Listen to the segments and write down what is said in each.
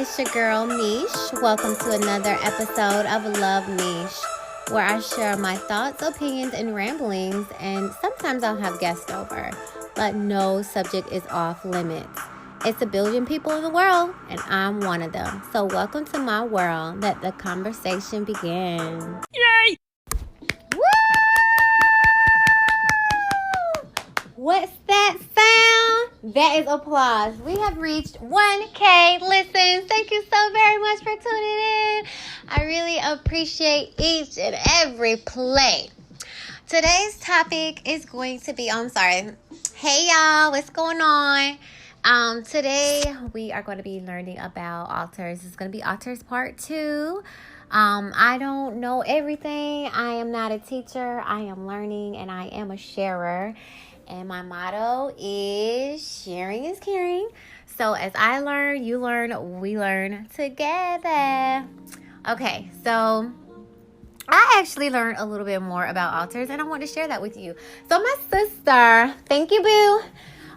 it's your girl Mish. Welcome to another episode of Love Mish, where I share my thoughts, opinions, and ramblings, and sometimes I'll have guests over, but no subject is off limits. It's a billion people in the world, and I'm one of them. So welcome to my world. Let the conversation begin. Yay! Woo! What's that sound? That is applause. We have reached 1K listens. Thank you so very much for tuning in. I really appreciate each and every play. Today's topic is going to be, Hey y'all, what's going on? Today we are going to be learning about altars. It's going to be altars part 2. I don't know everything. I am not a teacher. I am learning and I am a sharer. And my motto is sharing is caring. So as I learn, you learn, we learn together. Okay, so I actually learned a little bit more about altars and I want to share that with you. So my sister, thank you, boo.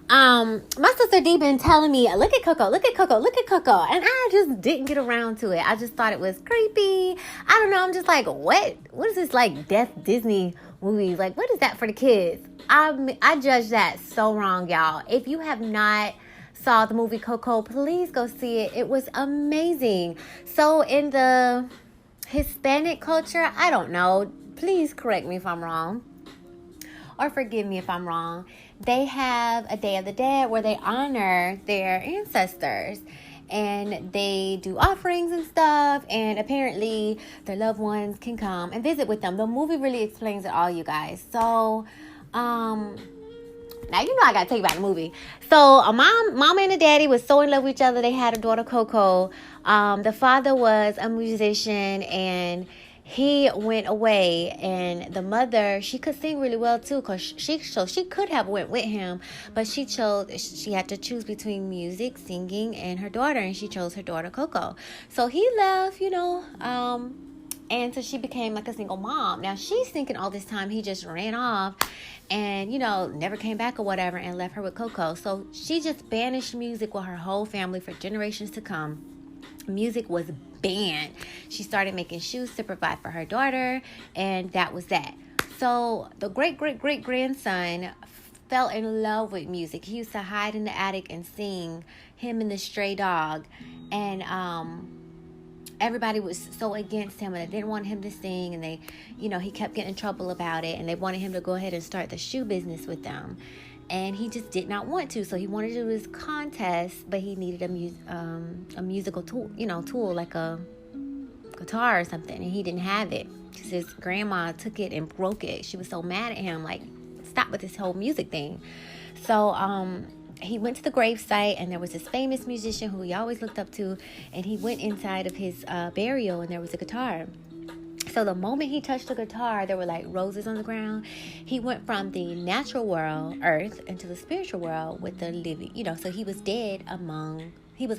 My sister D been telling me, look at Coco. And I just didn't get around to it. I just thought it was creepy. I don't know. I'm just like, what is this like death Disney movie? Like, what is that for the kids? I judge that so wrong, y'all. If you have not saw the movie Coco, please go see it. It was amazing. So in the Hispanic culture, I don't know. Please correct me if I'm wrong. Or forgive me if I'm wrong. They have a Day of the Dead where they honor their ancestors. And they do offerings and stuff. And apparently their loved ones can come and visit with them. The movie really explains it all, you guys. So, now you know I gotta tell you about the movie. So a mama and a daddy was so in love with each other. They had a daughter, Coco. The father was a musician and he went away, and the mother, she could sing really well too, because she could have went with him, but she had to choose between music, singing, and her daughter, and she chose her daughter, Coco. So he left, and so she became like a single mom. Now she's thinking all this time he just ran off and, never came back or whatever and left her with Coco. So she just banished music with her whole family for generations to come. Music was banned. She started making shoes to provide for her daughter, and that was that. So the great-great-great-grandson fell in love with music. He used to hide in the attic and sing, him and the stray dog. And everybody was so against him, and they didn't want him to sing, and they, he kept getting in trouble about it, and they wanted him to go ahead and start the shoe business with them. And he just did not want to. So he wanted to do his contest, but he needed a musical tool, tool like a guitar or something. And he didn't have it because his grandma took it and broke it. She was so mad at him, like, stop with this whole music thing. So he went to the gravesite, and there was this famous musician who he always looked up to. And he went inside of his burial, and there was a guitar. So the moment he touched the guitar, there were like roses on the ground. He went from the natural world, earth, into the spiritual world with the living, so he was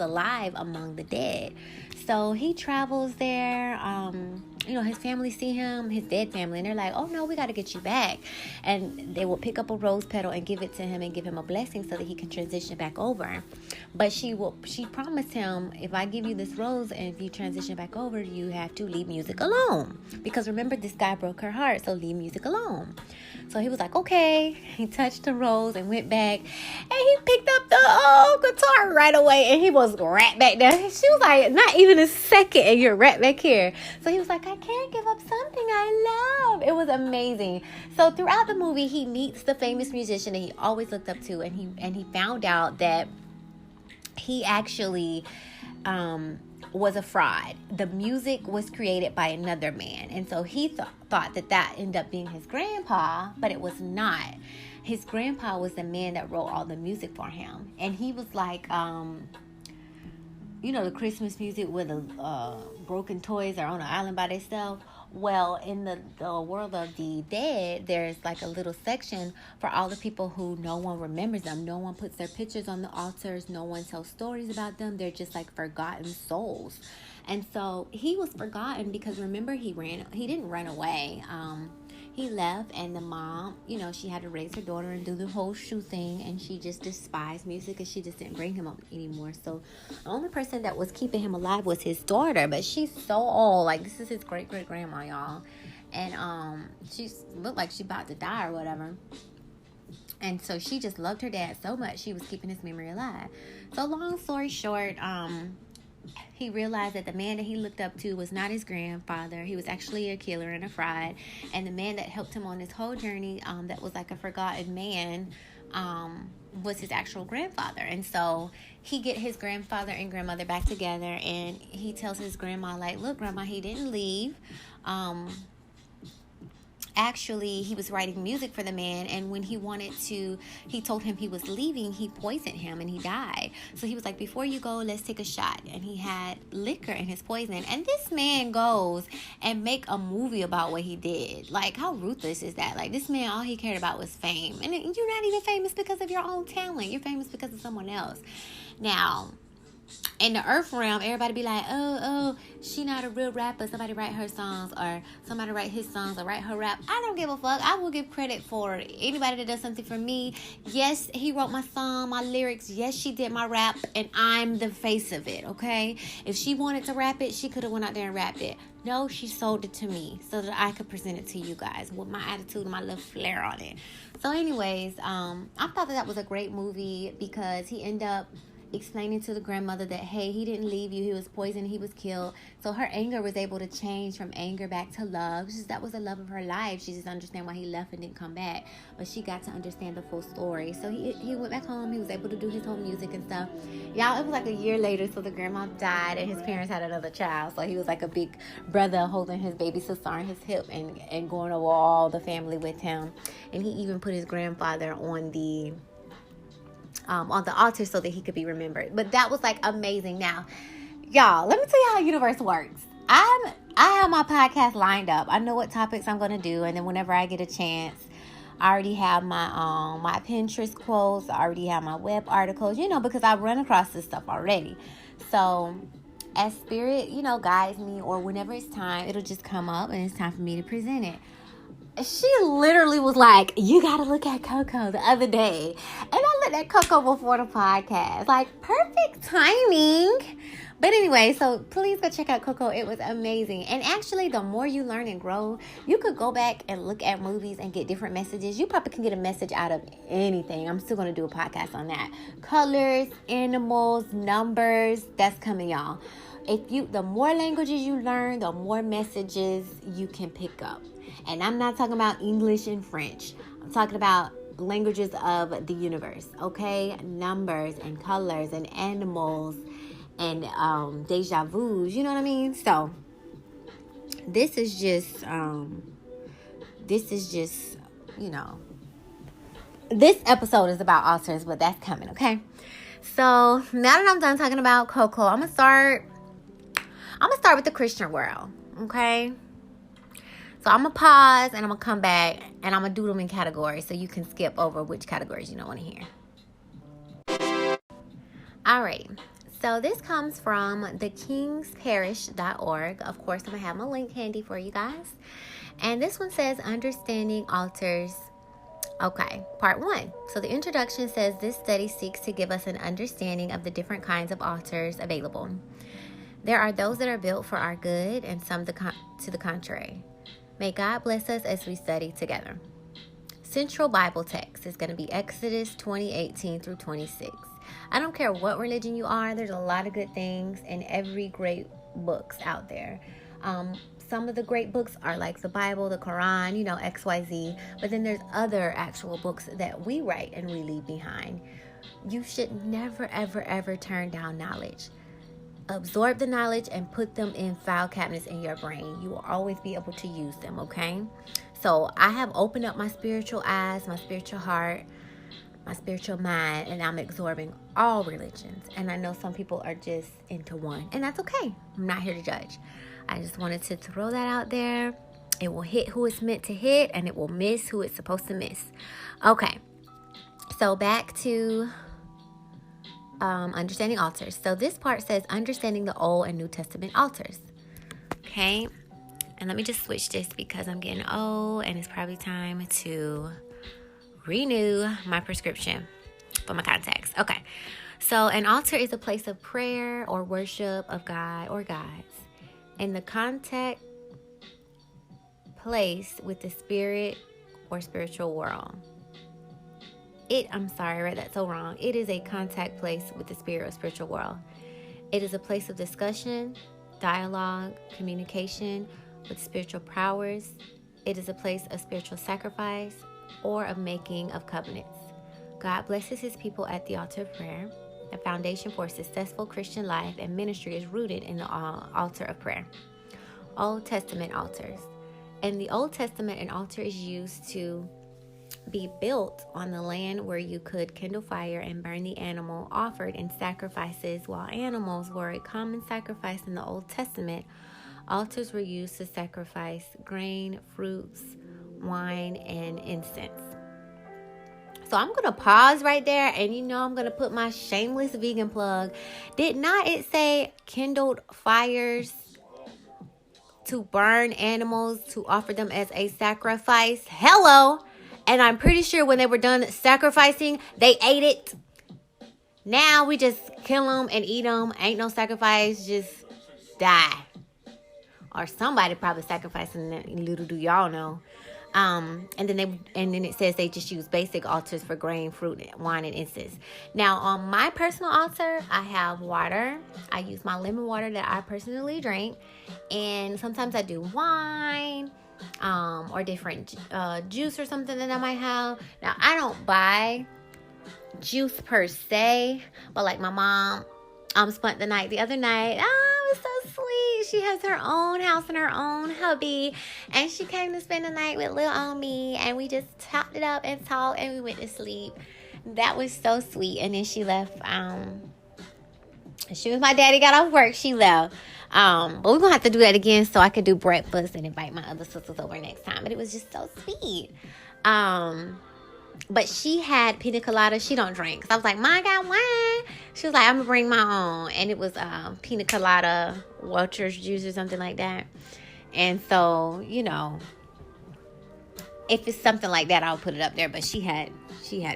alive among the dead. So he travels there. His family see him, his dead family, and they're like, oh no, we got to get you back. And they will pick up a rose petal and give it to him and give him a blessing so that he can transition back over. But she promised him, if I give you this rose and if you transition back over, you have to leave music alone. Because remember, this guy broke her heart, so leave music alone. So he was like, okay. He touched the rose and went back, and he picked up the guitar right away, and he was right back there. She was like, not even a second, and you're right back here. So he was like, I can't give up something I love. It was amazing. So throughout the movie, he meets the famous musician that he always looked up to, and he found out that he actually was a fraud. The music was created by another man. And so he thought that ended up being his grandpa, but it was not. His grandpa was the man that wrote all the music for him. And he was like, the Christmas music where the broken toys are on an island by themselves. Well, in the world of the dead, there's like a little section for all the people who no one remembers them. No one puts their pictures on the altars. No one tells stories about them. They're just like forgotten souls. And so he was forgotten because remember, he didn't run away. he left, and the mom, she had to raise her daughter and do the whole shoe thing, and she just despised music, and she just didn't bring him up anymore. So the only person that was keeping him alive was his daughter, but she's so old. Like, this is his great-great-grandma, y'all. And she looked like she about to die or whatever. And so she just loved her dad so much, she was keeping his memory alive. So long story short, he realized that the man that he looked up to was not his grandfather. He was actually a killer and a fraud. And the man that helped him on this whole journey, that was like a forgotten man, was his actual grandfather. And so he get his grandfather and grandmother back together, and he tells his grandma, like, look, grandma, he didn't leave. Actually, he was writing music for the man, and when he told him he was leaving, he poisoned him and he died. So he was like, before you go, let's take a shot. And he had liquor in his poison. And this man goes and make a movie about what he did. Like, how ruthless is that? Like, this man, all he cared about was fame. And you're not even famous because of your own talent. You're famous because of someone else. Now, in the earth realm, everybody be like, oh, she not a real rapper. Somebody write her songs, or somebody write his songs, or write her rap. I don't give a fuck. I will give credit for anybody that does something for me. Yes, he wrote my song, my lyrics. Yes, she did my rap, and I'm the face of it, okay? If she wanted to rap it, she could have went out there and rapped it. No, she sold it to me so that I could present it to you guys with my attitude and my little flair on it. So anyways, I thought that was a great movie because he ended up explaining to the grandmother that, hey, he didn't leave you, he was poisoned, he was killed. So her anger was able to change from anger back to love. That was the love of her life. She just understand why he left and didn't come back, but she got to understand the full story. So he went back home. He was able to do his whole music and stuff. Y'all, it was like a year later, so the grandma died and his parents had another child. So he was like a big brother holding his baby sister on his hip and going over all the family with him. And he even put his grandfather on the altar so that he could be remembered. But that was like amazing. Now, y'all, let me tell you how universe works. I have my podcast lined up. I know what topics I'm going to do, and then whenever I get a chance, I already have my Pinterest quotes. I already have my web articles, because I've run across this stuff already. So as spirit, guides me, or whenever it's time, it'll just come up and it's time for me to present it. She literally was like, you got to look at Coco the other day. And I looked at Coco before the podcast. Like, perfect timing. But anyway, so please go check out Coco. It was amazing. And actually, the more you learn and grow, you could go back and look at movies and get different messages. You probably can get a message out of anything. I'm still going to do a podcast on that. Colors, animals, numbers, that's coming, y'all. The more languages you learn, the more messages you can pick up. And I'm not talking about English and French. I'm talking about languages of the universe, okay? Numbers and colors and animals and deja vus, you know what I mean? So this is just, this episode is about altars, but that's coming, okay? So now that I'm done talking about Coco, I'm gonna start with the Christian world, okay? So I'm going to pause and I'm going to come back and I'm going to do them in categories so you can skip over which categories you don't want to hear. Alrighty. So this comes from thekingsparish.org. Of course, I'm going to have my link handy for you guys. And this one says, Understanding Altars. Okay, part 1. So the introduction says, this study seeks to give us an understanding of the different kinds of altars available. There are those that are built for our good and some to the contrary. May God bless us as we study together. Central Bible text is going to be Exodus 20:18 through 26. I don't care what religion you are. There's a lot of good things in every great books out there. Some of the great books are like the Bible, the Quran, XYZ. But then there's other actual books that we write and we leave behind. You should never, ever, ever turn down knowledge. Absorb the knowledge and put them in file cabinets in your brain. You will always be able to use them, okay? So I have opened up my spiritual eyes, my spiritual heart, my spiritual mind, and I'm absorbing all religions. And I know some people are just into one, and that's okay. I'm not here to judge. I just wanted to throw that out there. It will hit who it's meant to hit, and it will miss who it's supposed to miss. Okay, so back to understanding altars. So this part says understanding the Old and New Testament altars. Okay, And let me just switch this because I'm getting old and it's probably time to renew my prescription for my contacts. Okay. So an altar is a place of prayer or worship of God or gods. And the contact place with the spirit or spiritual world. I'm sorry, I read that so wrong. It is a contact place with the spirit or spiritual world. It is a place of discussion, dialogue, communication with spiritual powers. It is a place of spiritual sacrifice or of making of covenants. God blesses his people at the altar of prayer. The foundation for a successful Christian life and ministry is rooted in the altar of prayer. Old Testament altars. In the Old Testament, an altar is used to be built on the land where you could kindle fire and burn the animal offered in sacrifices. While animals were a common sacrifice in the Old Testament, altars were used to sacrifice grain, fruits, wine, and incense. So I'm going to pause right there, and I'm going to put my shameless vegan plug. Did not it say kindled fires to burn animals, to offer them as a sacrifice? Hello! And I'm pretty sure when they were done sacrificing, they ate it. Now we just kill them and eat them. Ain't no sacrifice, just die. Or somebody probably sacrificing that, little do y'all know. And then it says they just use basic altars for grain, fruit, wine, and incense. Now, on my personal altar, I have water. I use my lemon water that I personally drink. And sometimes I do wine, or different juice or something that I might have. Now, I don't buy juice per se, but like my mom spent the night the other night. Oh, it was so sweet. She has her own house and her own hubby, and she came to spend the night with little old me, and we just topped it up and talked, and we went to sleep. That was so sweet. And then she left. As soon as my daddy got off work, she left. But we're gonna have to do that again so I could do breakfast and invite my other sisters over next time. But it was just so sweet. But she had pina colada. She don't drink. So I was like, "Mom, I got wine." She was like, "I'm gonna bring my own," and it was pina colada, Welch's juice or something like that. And so, if it's something like that, I'll put it up there. But she had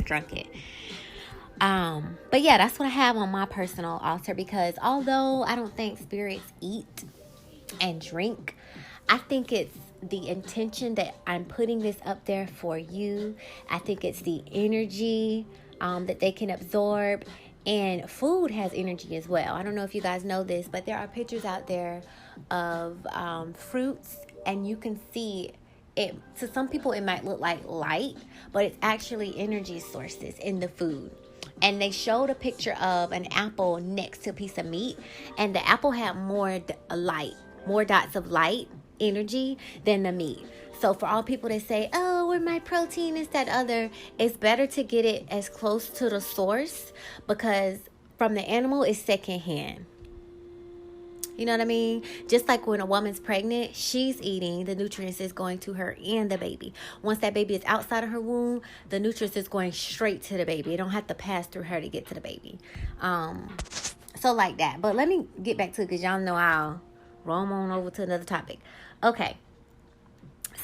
drunk it. But yeah, that's what I have on my personal altar, because although I don't think spirits eat and drink, I think it's the intention that I'm putting this up there for you. I think it's the energy that they can absorb, and food has energy as well. I don't know if you guys know this, but there are pictures out there of fruits, and you can see it. To some people it might look like light, but it's actually energy sources in the food. And they showed a picture of an apple next to a piece of meat, and the apple had more dots of light energy than the meat. So for all people that say, "Oh, where my protein is that other," it's better to get it as close to the source, because from the animal it's secondhand. You know what I mean? Just like when a woman's pregnant, she's eating, the nutrients is going to her and the baby. Once that baby is outside of her womb, the nutrients is going straight to the baby. It don't have to pass through her to get to the baby. So like that. But let me get back to it, because y'all know I'll roam on over to another topic. Okay.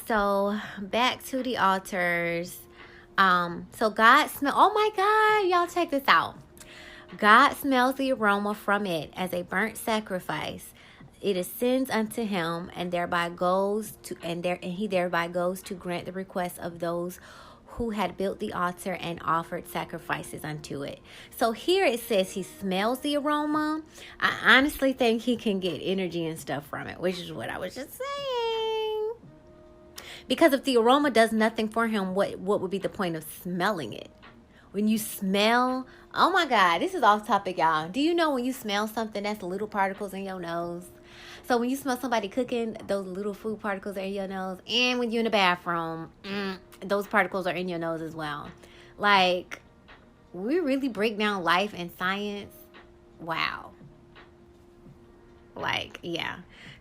So back to the altars. So God smell. Oh my God, y'all check this out. God smells the aroma from it as a burnt sacrifice. It ascends unto him, and he thereby goes to grant the request of those who had built the altar and offered sacrifices unto it. So here it says he smells the aroma. I honestly think he can get energy and stuff from it, which is what I was just saying. Because if the aroma does nothing for him, what would be the point of smelling it? When you smell, oh my God, this is off topic, y'all. Do you know when you smell something, that's little particles in your nose? So when you smell somebody cooking, those little food particles are in your nose. And when you're in the bathroom, those particles are in your nose as well. Like, we really break down life and science. Wow. Like, yeah.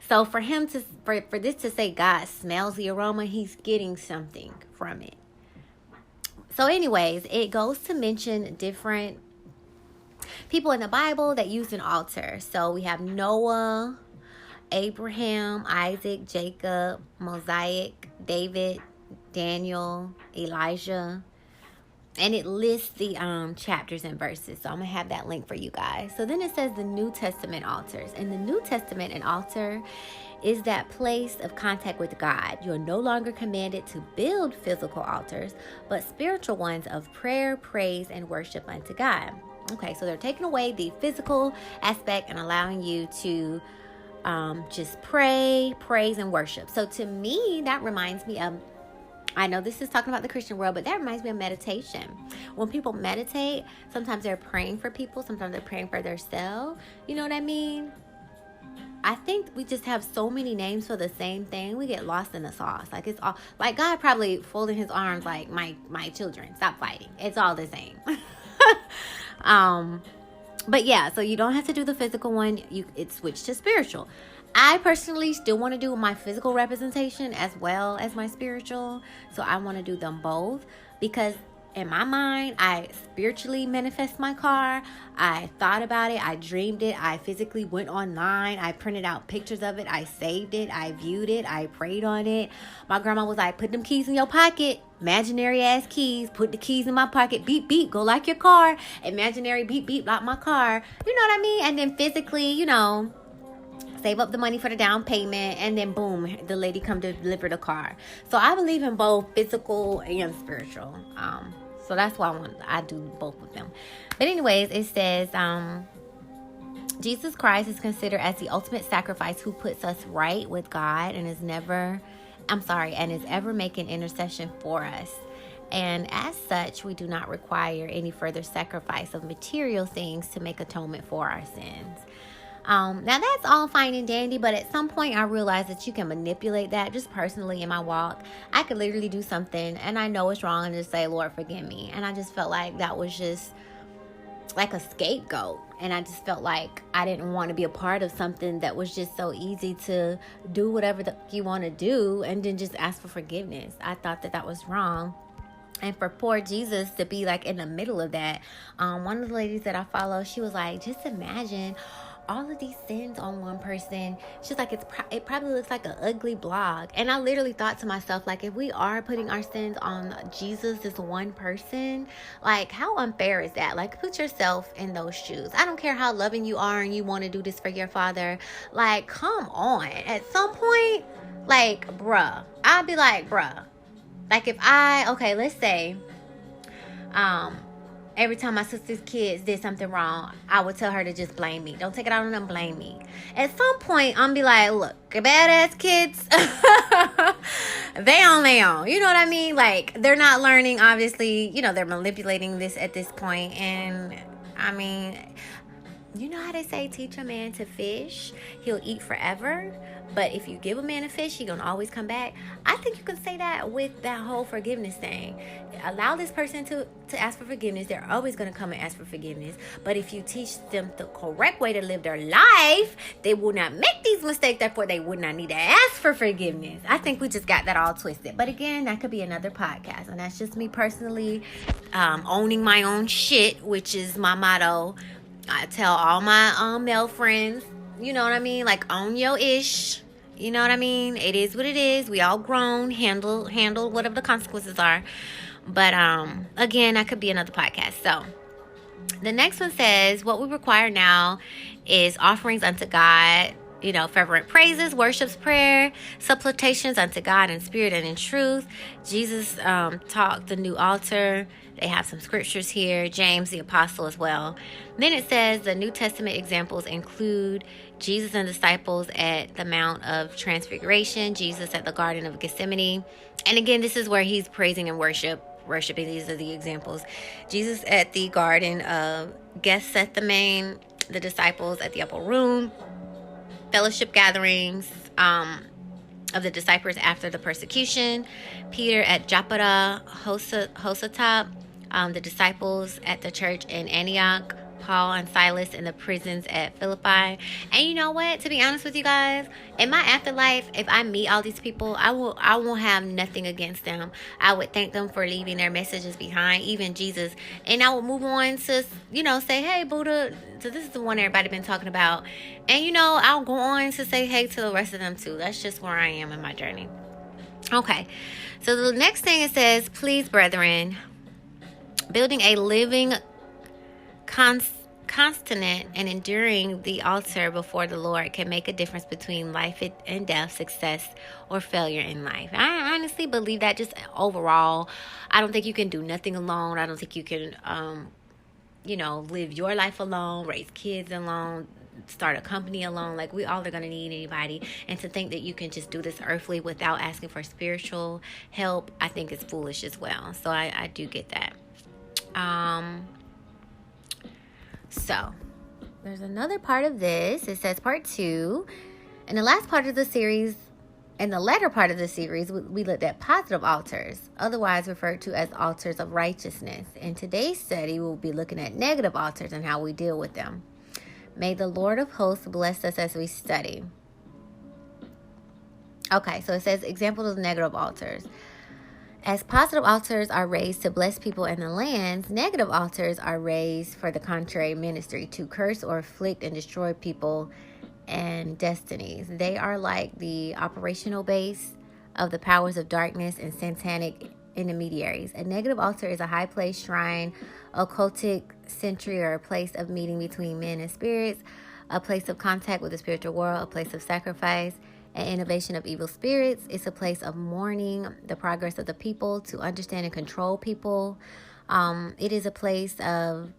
So for him to, for this to say God smells the aroma, he's getting something from it. So anyways, it goes to mention different people in the Bible that used an altar. So we have Noah Abraham, Isaac, Jacob, Mosaic, David, Daniel, Elijah. And it lists the chapters and verses. So I'm going to have that link for you guys. So then it says the New Testament altars. In the New Testament, an altar is that place of contact with God. You're no longer commanded to build physical altars, but spiritual ones of prayer, praise, and worship unto God. Okay, so they're taking away the physical aspect and allowing you to just pray, praise, and worship. So to me, that reminds me of, I know this is talking about the Christian world, but that reminds me of meditation. When people meditate, sometimes they're praying for people, sometimes they're praying for themselves. You know what I mean? I think we just have so many names for the same thing. We get lost in the sauce. Like, it's all, like, God probably folding his arms like, my children, stop fighting. It's all the same. But yeah, so you don't have to do the physical one. It's switched to spiritual. I personally still want to do my physical representation as well as my spiritual. So I want to do them both, because in my mind, I spiritually manifest my car. I thought about it. I dreamed it. I physically went online. I printed out pictures of it. I saved it. I viewed it. I prayed on it. My grandma was like, put them keys in your pocket. Imaginary ass keys. Put the keys in my pocket. Beep, beep. Go lock your car. Imaginary beep, beep. Lock my car. You know what I mean? And then physically, save up the money for the down payment, and then boom, the lady come to deliver the car. So I believe in both physical and spiritual. So that's why I do both of them. But anyways, it says Jesus Christ is considered as the ultimate sacrifice who puts us right with God and is ever making intercession for us. And as such, we do not require any further sacrifice of material things to make atonement for our sins. Now that's all fine and dandy, but at some point I realized that you can manipulate that. Just personally in my walk, I could literally do something and I know it's wrong and just say, Lord, forgive me. And I just felt like that was just like a scapegoat. And I just felt like I didn't want to be a part of something that was just so easy to do whatever you want to do and then just ask for forgiveness. I thought that was wrong. And for poor Jesus to be like in the middle of that, one of the ladies that I follow, she was like, just imagine all of these sins on one person. She's like, it probably looks like an ugly blog. And I literally thought to myself, like, if we are putting our sins on Jesus, this one person, like, how unfair is that? Like, put yourself in those shoes. I don't care how loving you are and you want to do this for your father. Like, come on. At some point, like, bruh, I'd be like, bruh, like, if let's say, every time my sister's kids did something wrong, I would tell her to just blame me. Don't take it out on them, blame me. At some point, I'm be like, look, badass kids, they on their own. You know what I mean? Like, they're not learning, obviously. They're manipulating this at this point. And, I mean, you know how they say, teach a man to fish, he'll eat forever. But if you give a man a fish, he's going to always come back. I think you can say that with that whole forgiveness thing. Allow this person to ask for forgiveness. They're always going to come and ask for forgiveness. But if you teach them the correct way to live their life, they will not make these mistakes. Therefore, they would not need to ask for forgiveness. I think we just got that all twisted. But again, that could be another podcast. And that's just me personally owning my own shit, which is my motto. I tell all my male friends, you know what I mean? Like, own your ish. You know what I mean? It is what it is. We all grown. Handle whatever the consequences are. But again, that could be another podcast. So the next one says, what we require now is offerings unto God, fervent praises, worships, prayer, supplications unto God in spirit and in truth. Jesus taught the new altar. They have some scriptures here, James the apostle as well. Then it says the New Testament examples include Jesus and disciples at the Mount of Transfiguration, Jesus at the Garden of Gethsemane. And again, this is where he's praising and worshiping. These are the examples. Jesus at the Garden of Gethsemane, the disciples at the upper room, fellowship gatherings of the disciples after the persecution, Peter at Joppa, Hosatop, the disciples at the church in Antioch, Paul and Silas in the prisons at Philippi. And you know what? To be honest with you guys, in my afterlife, if I meet all these people, I won't have nothing against them. I would thank them for leaving their messages behind, even Jesus. And I would move on to, say, hey, Buddha. So this is the one everybody been talking about. And, I'll go on to say hey to the rest of them too. That's just where I am in my journey. Okay. So the next thing it says, please, brethren, building a living constant and enduring the altar before the Lord can make a difference between life and death, success or failure in life. I honestly believe that just overall. I don't think you can do nothing alone. I don't think you can, live your life alone, raise kids alone, start a company alone. Like, we all are going to need anybody. And to think that you can just do this earthly without asking for spiritual help, I think is foolish as well. So I do get that. So there's another part of this. It says part 2. In the last part of the series, in the latter part of the series, we looked at positive altars, otherwise referred to as altars of righteousness. In today's study, we'll be looking at negative altars and how we deal with them. May the Lord of hosts bless us as we study. Okay, so it says examples of negative altars. As positive altars are raised to bless people in the lands, negative altars are raised for the contrary ministry, to curse or afflict and destroy people and destinies. They are like the operational base of the powers of darkness and satanic intermediaries. A negative altar is a high place, shrine, occultic sanctuary, or a place of meeting between men and spirits, a place of contact with the spiritual world, a place of sacrifice, an innovation of evil spirits. It's a place of mourning the progress of the people, to understand and control people. It is a place of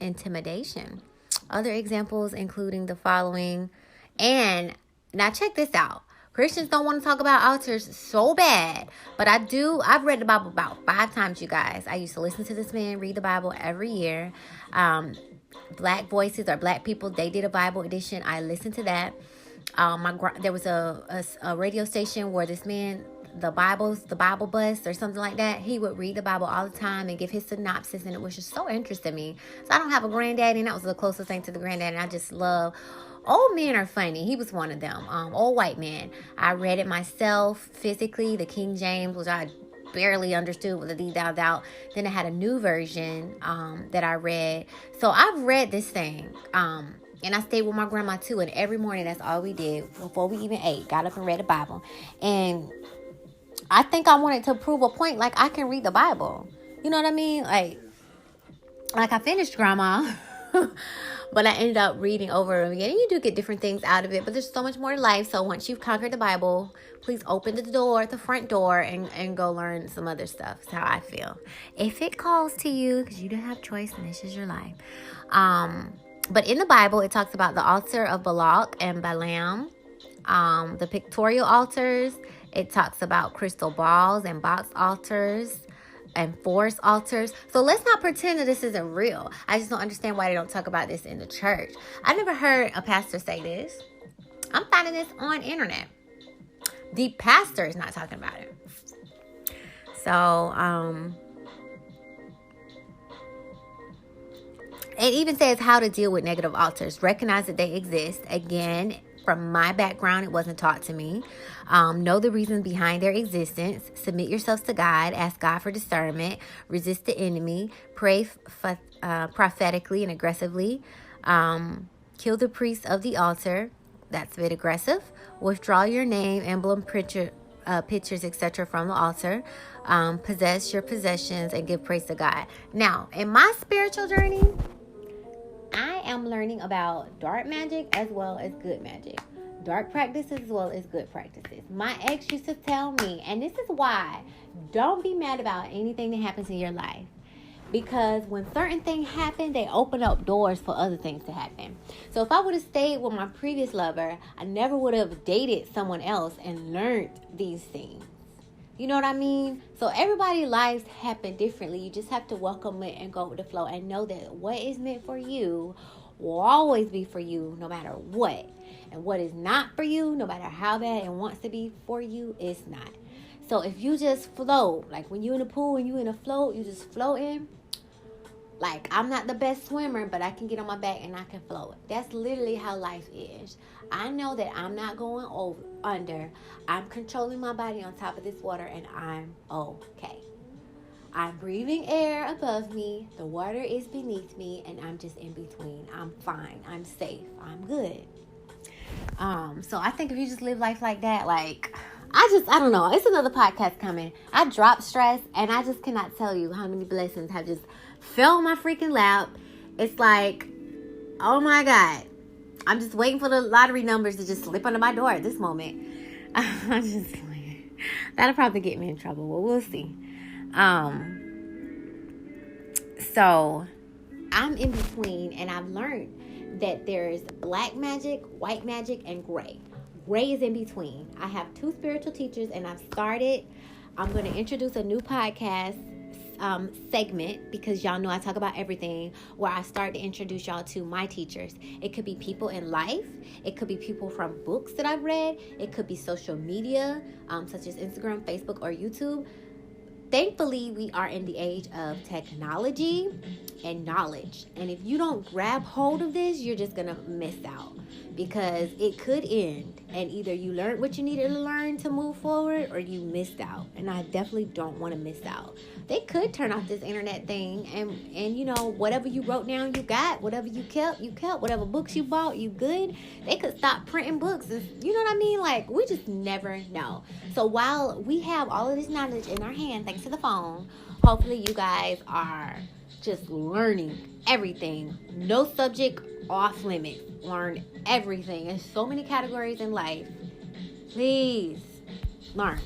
intimidation. Other examples including the following. And now check this out. Christians don't want to talk about altars so bad, but I do. I've read the Bible about 5 times, you guys. I used to listen to this man read the Bible every year. Black Voices, or Black People, they did a Bible edition. I listened to that. There was a radio station where this man, the Bible Bus or something like that, he would read the Bible all the time and give his synopsis, and it was just so interesting to me. So I don't have a granddaddy, and that was the closest thing to the granddaddy. And I just love, old men are funny. He was one of them. Old white man. I read it myself physically, the King James, which I barely understood with the thee, thou, thou. Then I had a new version that I read. So I've read this thing. And I stayed with my grandma too. And every morning, that's all we did before we even ate. Got up and read the Bible. And I think I wanted to prove a point. Like, I can read the Bible. You know what I mean? Like I finished Grandma. But I ended up reading over and again. And you do get different things out of it. But there's so much more to life. So once you've conquered the Bible, please open the front door, and go learn some other stuff. That's how I feel. If it calls to you, because you don't have choice and this is your life. But in the Bible, it talks about the altar of Balak and Balaam, the pictorial altars. It talks about crystal balls and box altars and forest altars. So let's not pretend that this isn't real. I just don't understand why they don't talk about this in the church. I never heard a pastor say this. I'm finding this on internet. The pastor is not talking about it. So, it even says how to deal with negative altars. Recognize that they exist. Again, from my background, it wasn't taught to me. Know the reasons behind their existence. Submit yourselves to God. Ask God for discernment. Resist the enemy. Pray prophetically and aggressively. Kill the priest of the altar. That's a bit aggressive. Withdraw your name, emblem, pictures, etc. from the altar. Possess your possessions and give praise to God. Now, in my spiritual journey, I am learning about dark magic as well as good magic. Dark practices as well as good practices. My ex used to tell me, and this is why, don't be mad about anything that happens in your life. Because when certain things happen, they open up doors for other things to happen. So if I would have stayed with my previous lover, I never would have dated someone else and learned these things. You know what I mean? So everybody's lives happen differently. You just have to welcome it and go with the flow and know that what is meant for you will always be for you no matter what. And what is not for you, no matter how bad it wants to be for you, is not. So if you just float, like when you're in the pool and you're in a float, you just floating, Like, I'm not the best swimmer, but I can get on my back and I can float. That's literally how life is. I know that I'm not going under. I'm controlling my body on top of this water, and I'm okay. I'm breathing air above me. The water is beneath me, and I'm just in between. I'm fine. I'm safe. I'm good. So I think if you just live life like that, like, I don't know. It's another podcast coming. I drop stress, and I just cannot tell you how many blessings have just fell on my freaking lap. It's like, oh my God. I'm just waiting for the lottery numbers to just slip under my door at this moment. I'm just like, that'll probably get me in trouble, but we'll see. So I'm in between, and I've learned that there's black magic, white magic, and gray. Gray is in between. I have 2 spiritual teachers, and I'm going to introduce a new podcast segment, because y'all know I talk about everything, where I start to introduce y'all to my teachers. It could be people in life. It could be people from books that I've read. It could be social media, such as Instagram, Facebook, or YouTube. Thankfully, we are in the age of technology and knowledge. And if you don't grab hold of this, you're just going to miss out, because it could end. And either you learned what you needed to learn to move forward, or you missed out. And I definitely don't want to miss out. They could turn off this internet thing, and you know, whatever you wrote down, you got. Whatever you kept, you kept. Whatever books you bought, you good. They could stop printing books. You know what I mean? Like, we just never know. So while we have all of this knowledge in our hand, thanks to the phone, hopefully you guys are just learning everything. No subject off limits. Learn everything. There's so many categories in life. Please learn.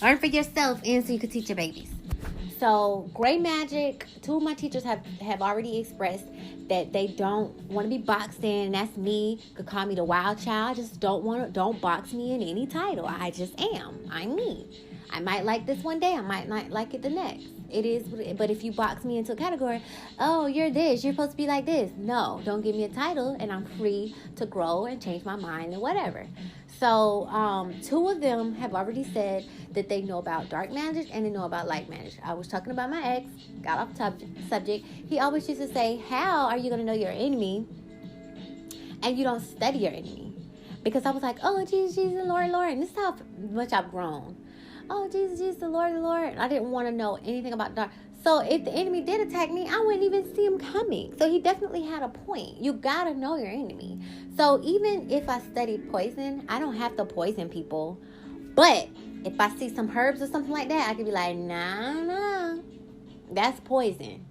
Learn for yourself, and so you can teach your babies. So, gray magic, 2 of my teachers have already expressed that they don't want to be boxed in. That's me. Could call me the wild child. Just don't box me in any title. I just am. I'm me. I might like this one day. I might not like it the next. It is, but if you box me into a category, oh, you're this, you're supposed to be like this. No, don't give me a title, and I'm free to grow and change my mind and whatever. So 2 of them have already said that they know about dark magic and they know about light magic. I was talking about my ex, got off subject. He always used to say, how are you going to know your enemy and you don't study your enemy? Because I was like, oh, Jesus, Lord, Lord. And this is how much I've grown. Oh, Jesus, the Lord, the Lord. I didn't want to know anything about dark. So if the enemy did attack me, I wouldn't even see him coming. So he definitely had a point. You got to know your enemy. So even if I studied poison, I don't have to poison people. But if I see some herbs or something like that, I could be like, nah, that's poison.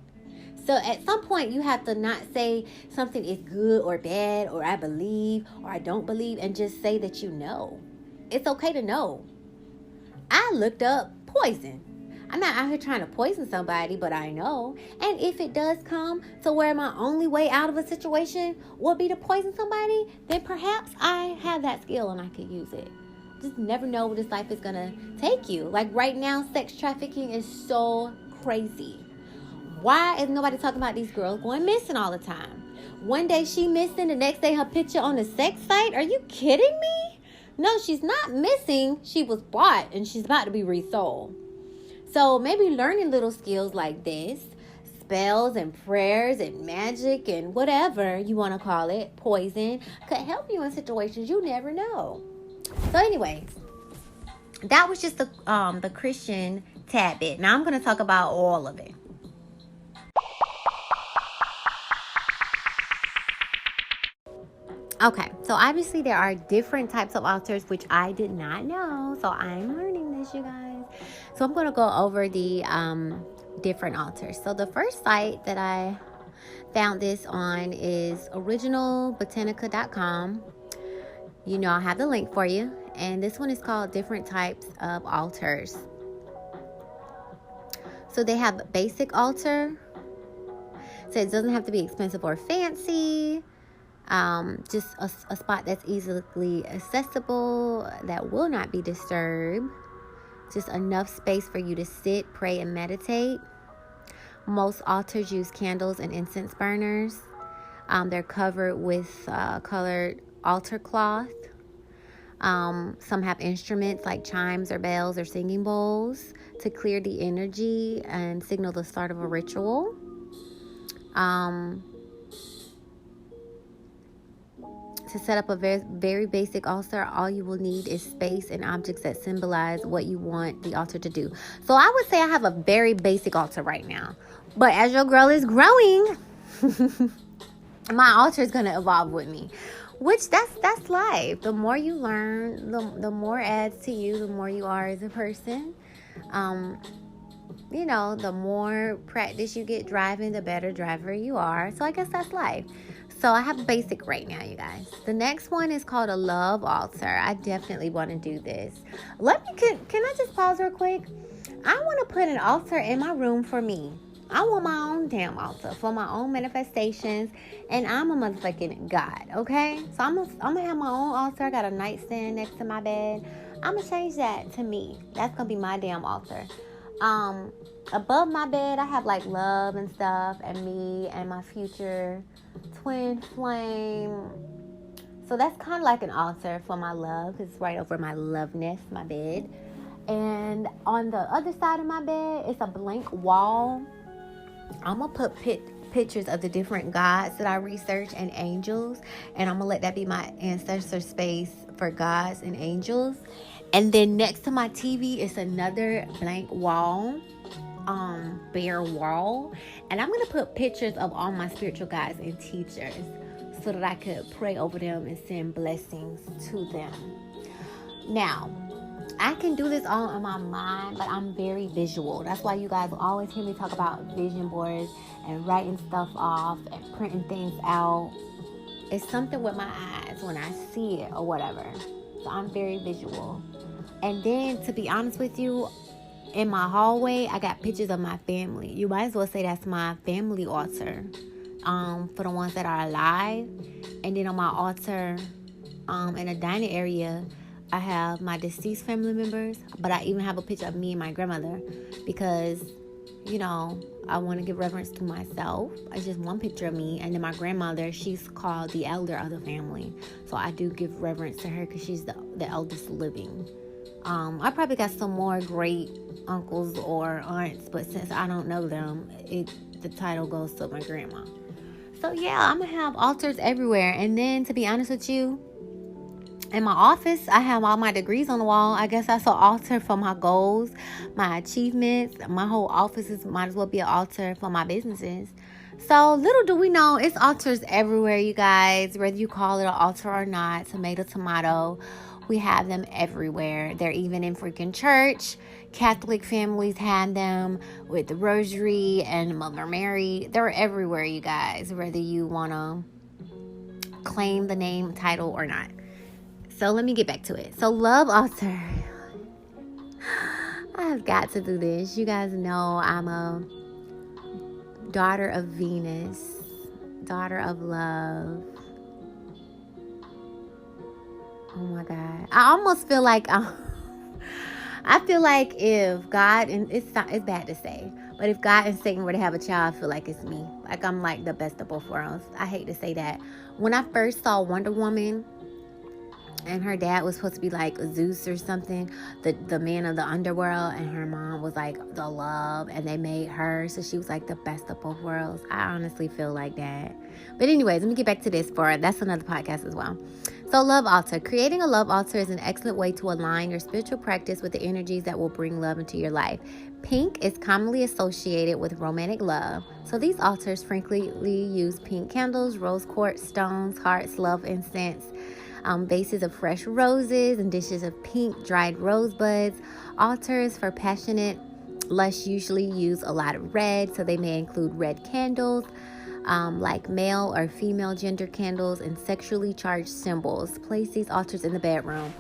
So at some point, you have to not say something is good or bad, or I believe or I don't believe, and just say that you know. It's okay to know. I looked up poison. I'm not out here trying to poison somebody, but I know. And if it does come to where my only way out of a situation would be to poison somebody, then perhaps I have that skill and I could use it. Just never know where this life is going to take you. Like right now, sex trafficking is so crazy. Why is nobody talking about these girls going missing all the time? One day she missing, the next day her picture on the sex site? Are you kidding me? No, she's not missing. She was bought and she's about to be resold. So maybe learning little skills like this, spells and prayers and magic and whatever you want to call it, poison, could help you in situations you never know. So anyways, that was just the Christian tad bit. Now I'm going to talk about all of it. Okay, so obviously there are different types of altars, which I did not know. So I'm learning this, you guys. So I'm going to go over the different altars. So the first site that I found this on is originalbotanica.com. You know, I'll have the link for you. And this one is called Different Types of Altars. So they have basic altar. So it doesn't have to be expensive or fancy. Just a spot that's easily accessible, that will not be disturbed. Just enough space for you to sit, pray, and meditate. Most altars use candles and incense burners. They're covered with colored altar cloth. Some have instruments like chimes or bells or singing bowls to clear the energy and signal the start of a ritual. To set up a very, very basic altar, all you will need is space and objects that symbolize what you want the altar to do. So I would say I have a very basic altar right now. But as your girl is growing, my altar is going to evolve with me. Which that's life. The more you learn, the more adds to you, the more you are as a person. The more practice you get driving, the better driver you are. So I guess that's life. So I have a basic right now, you guys. The next one is called a love altar. I definitely want to do this. Can I just pause real quick? I want to put an altar in my room for me. I want my own damn altar for my own manifestations, and I'm a motherfucking God, okay? So I'm gonna have my own altar. I got a nightstand next to my bed. I'm gonna change that to me. That's gonna be my damn altar. Above my bed, I have like love and stuff, and me and my future twin flame. So that's kind of like an altar for my love. It's right over my love nest, my bed. And on the other side of my bed, it's a blank wall. I'm going to put pictures of the different gods that I research and angels. And I'm going to let that be my ancestor space for gods and angels. And then next to my TV is another blank wall. Bare wall, and I'm gonna put pictures of all my spiritual guides and teachers so that I could pray over them and send blessings to them. Now, I can do this all in my mind, but I'm very visual. That's why you guys will always hear me talk about vision boards and writing stuff off and printing things out. It's something with my eyes when I see it or whatever. So I'm very visual. And then, to be honest with you, in my hallway, I got pictures of my family. You might as well say that's my family altar, for the ones that are alive. And then on my altar, in the dining area, I have my deceased family members. But I even have a picture of me and my grandmother because, I want to give reverence to myself. It's just one picture of me. And then my grandmother, she's called the elder of the family. So I do give reverence to her because she's the eldest living. I probably got some more great uncles or aunts, but since I don't know them, the title goes to my grandma. So yeah, I'm gonna have altars everywhere. And then, to be honest with you, in my office, I have all my degrees on the wall. I guess that's an altar for my goals, my achievements. My whole office might as well be an altar for my businesses. So little do we know, it's altars everywhere, you guys. Whether you call it an altar or not, tomato. We have them everywhere. They're even in freaking church. Catholic families have them with the rosary and Mother Mary. They're everywhere, you guys, whether you want to claim the name, title, or not. So let me get back to it. So love altar. I've got to do this. You guys know I'm a daughter of Venus, daughter of love. Oh my God. I almost feel like I feel like if God, and it's bad to say, but if God and Satan were to have a child, I feel like it's me. Like I'm like the best of both worlds. I hate to say that. When I first saw Wonder Woman, and her dad was supposed to be like Zeus or something, the man of the underworld, and her mom was like the love, and they made her, so she was like the best of both worlds. I honestly feel like that. But anyways, let me get back to this, that's another podcast as well. So love altar. Creating a love altar is an excellent way to align your spiritual practice with the energies that will bring love into your life. Pink is commonly associated with romantic love. So these altars frequently use pink candles, rose quartz stones, hearts, love incense, vases of fresh roses, and dishes of pink dried rosebuds. Altars for passionate lush usually use a lot of red, so they may include red candles, like male or female gender candles, and sexually charged symbols. Place these altars in the bedroom.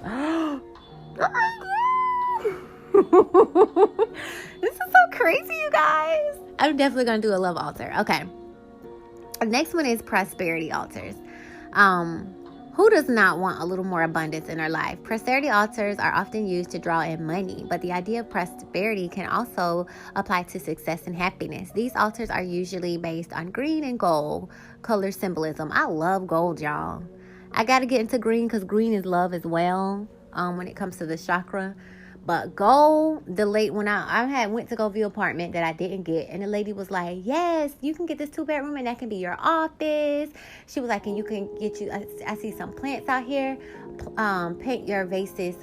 This is so crazy, you guys. I'm definitely gonna do a love altar. Okay. The next one is prosperity altars. Who does not want a little more abundance in their life? Prosperity altars are often used to draw in money, but the idea of prosperity can also apply to success and happiness. These altars are usually based on green and gold color symbolism. I love gold, y'all. I got to get into green because green is love as well when it comes to the chakra. But when I went to go view an apartment that I didn't get, and the lady was like, yes, you can get this 2-bedroom and that can be your office. She was like, and you can get I see some plants out here, paint your vases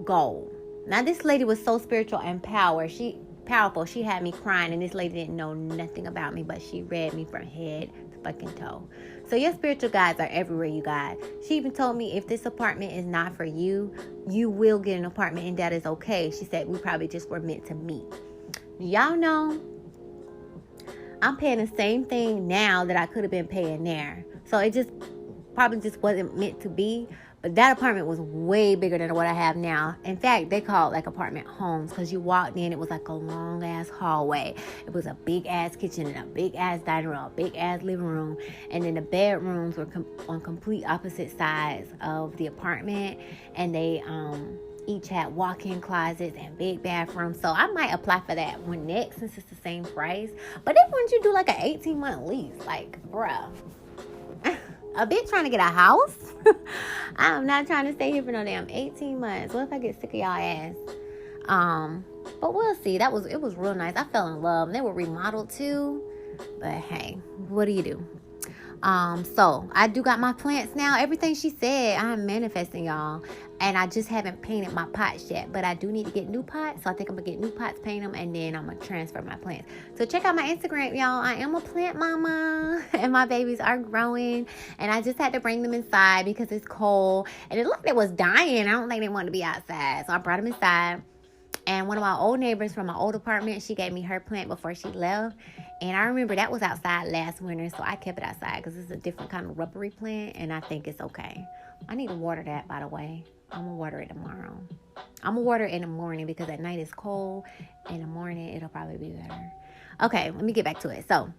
gold. Now this lady was so spiritual and powerful. She had me crying, and this lady didn't know nothing about me, but she read me from head to fucking toe. So your spiritual guides are everywhere, you guys. She even told me if this apartment is not for you, you will get an apartment, and that is okay. She said we probably just were meant to meet. Y'all know I'm paying the same thing now that I could have been paying there. So it probably just wasn't meant to be. But that apartment was way bigger than what I have now. In fact, they call it like apartment homes, because you walked in, it was like a long ass hallway. It was a big ass kitchen and a big ass dining room, a big ass living room. And then the bedrooms were on complete opposite sides of the apartment. And they each had walk-in closets and big bathrooms. So I might apply for that one next, since it's the same price. But then wouldn't you do like an 18-month lease? Like, bruh. A bitch trying to get a house? I'm not trying to stay here for no damn 18 months. What if I get sick of y'all ass? But we'll see. It was real nice. I fell in love. They were remodeled too. But hey, what do you do? So I do got my plants now. Everything she said, I'm manifesting, y'all. And I just haven't painted my pots yet. But I do need to get new pots. So I think I'm going to get new pots, paint them, and then I'm going to transfer my plants. So check out my Instagram, y'all. I am a plant mama. And my babies are growing. And I just had to bring them inside because it's cold. And it looked like it was dying. I don't think they wanted to be outside. So I brought them inside. And one of my old neighbors from my old apartment, she gave me her plant before she left. And I remember that was outside last winter, so I kept it outside because it's a different kind of rubbery plant, and I think it's okay. I need to water that, by the way. I'm going to water it tomorrow. I'm going to water it in the morning because at night it's cold. In the morning, it'll probably be better. Okay, let me get back to it. So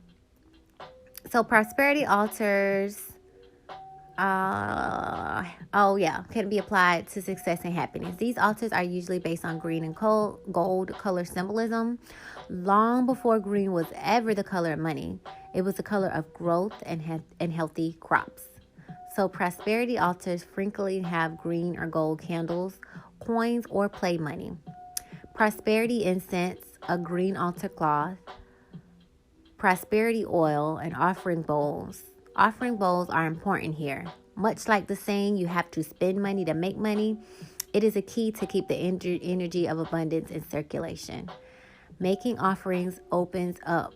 prosperity altars... can be applied to success and happiness. These altars are usually based on green and gold color symbolism. Long before green was ever the color of money, it was the color of growth and healthy crops. So prosperity altars frequently have green or gold candles, coins, or play money. Prosperity incense, a green altar cloth, prosperity oil, and offering bowls. Offering bowls are important here. Much like the saying, you have to spend money to make money, it is a key to keep the energy of abundance in circulation. Making offerings opens up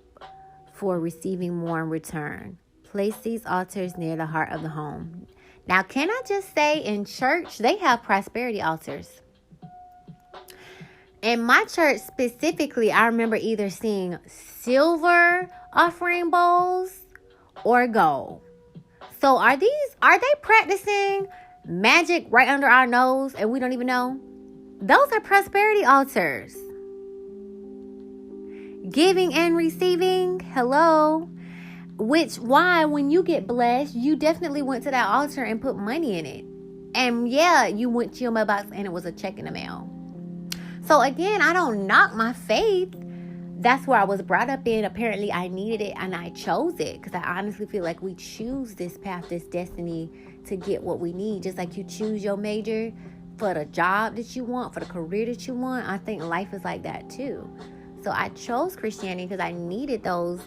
for receiving more in return. Place these altars near the heart of the home. Now, can I just say, in church, they have prosperity altars. In my church specifically, I remember either seeing silver offering bowls or gold. So are they practicing magic right under our nose and we don't even know? Those are prosperity altars. Giving and receiving, hello. Why when you get blessed, you definitely went to that altar and put money in it. And yeah, you went to your mailbox and it was a check in the mail. So again, I don't knock my faith. That's where I was brought up in. Apparently, I needed it and I chose it because I honestly feel like we choose this path, this destiny to get what we need. Just like you choose your major for the job that you want, for the career that you want. I think life is like that too. So I chose Christianity because I needed those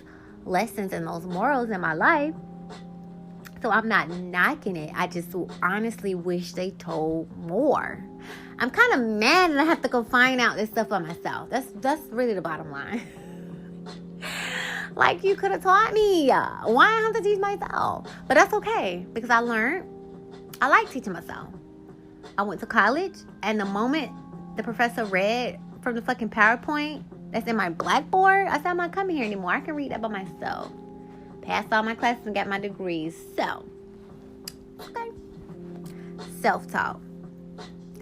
lessons and those morals in my life. So I'm not knocking it. I just honestly wish they told more. I'm kind of mad that I have to go find out this stuff by myself. That's really the bottom line. Like, you could have taught me. Why I have to teach myself? But that's okay because I learned. I like teaching myself. I went to college, and the moment the professor read from the fucking PowerPoint that's in my blackboard, I said, I'm not coming here anymore. I can read that by myself. Passed all my classes and got my degrees. So, okay. Self-taught.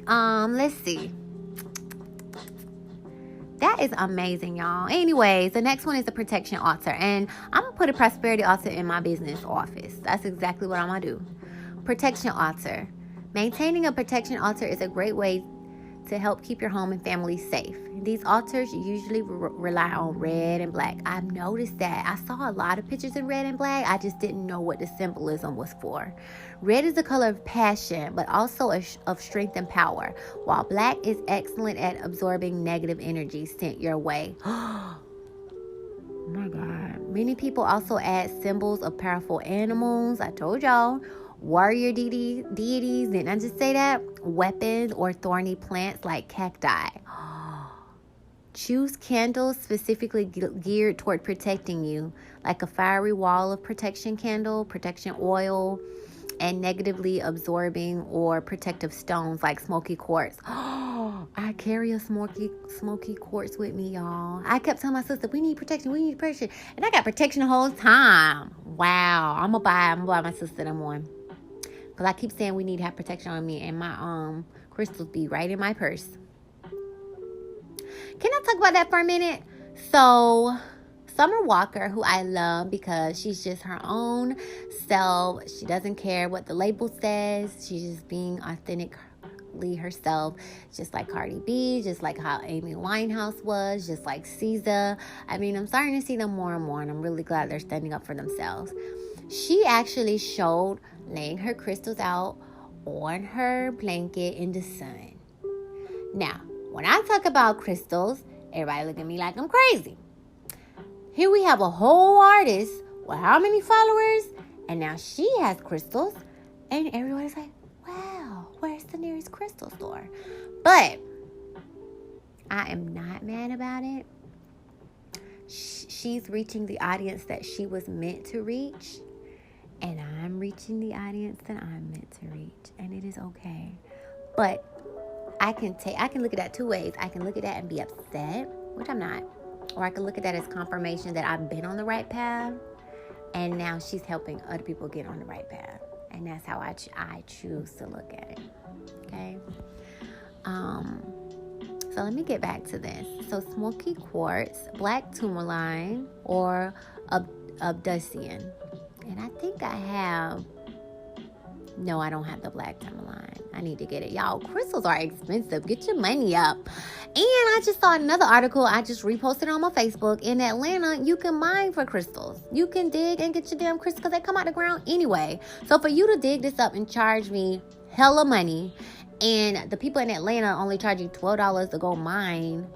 Let's see. That is amazing, y'all. Anyways, the next one is the protection altar. And I'm going to put a prosperity altar in my business office. That's exactly what I'm going to do. Protection altar. Maintaining a protection altar is a great way to help keep your home and family safe. These altars usually rely on red and black. I've noticed that. I saw a lot of pictures in red and black. I just didn't know what the symbolism was for. Red is the color of passion, but also of strength and power, while black is excellent at absorbing negative energy sent your way. Oh my God. Many people also add symbols of powerful animals. I told y'all. Warrior deities, didn't I just say that? Weapons or thorny plants like cacti. Choose candles specifically geared toward protecting you, like a fiery wall of protection candle, protection oil, and negatively absorbing or protective stones like smoky quartz. I carry a smoky quartz with me, y'all. I kept telling my sister, we need protection. And I got protection the whole time. Wow. I'm gonna buy my sister them one. Because I keep saying we need to have protection on me, and my crystals be right in my purse. Can I talk about that for a minute? So, Summer Walker, who I love because she's just her own self. She doesn't care what the label says. She's just being authentically herself. Just like Cardi B, just like how Amy Winehouse was, just like SZA. I mean, I'm starting to see them more and more, and I'm really glad they're standing up for themselves. She actually showed laying her crystals out on her blanket in the sun. Now, when I talk about crystals, everybody look at me like I'm crazy. Here we have a whole artist with how many followers? And now she has crystals. And everybody's like, wow, where's the nearest crystal store? But I am not mad about it. She's reaching the audience that she was meant to reach. And I'm reaching the audience that I'm meant to reach. And it is okay. But I can look at that two ways. I can look at that and be upset, which I'm not. Or I can look at that as confirmation that I've been on the right path. And now she's helping other people get on the right path. And that's how I choose to look at it. Okay? So let me get back to this. So smoky quartz, black tourmaline, or obsidian. And I think I have... No, I don't have the black tourmaline. I need to get it. Y'all, crystals are expensive. Get your money up. And I just saw another article. I just reposted on my Facebook. In Atlanta, you can mine for crystals. You can dig and get your damn crystals because they come out the ground anyway. So for you to dig this up and charge me hella money, and the people in Atlanta only charge you $12 to go mine,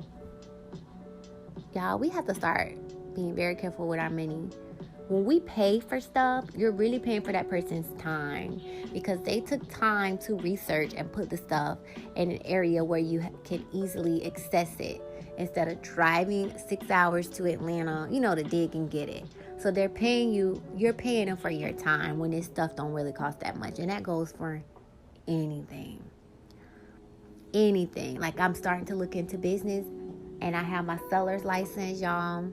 y'all, we have to start being very careful with our money. When we pay for stuff, you're really paying for that person's time because they took time to research and put the stuff in an area where you can easily access it instead of driving 6 hours to Atlanta, to dig and get it. So they're paying you, you're paying them for your time when this stuff don't really cost that much. And that goes for anything. Anything. Like I'm starting to look into business and I have my seller's license, y'all.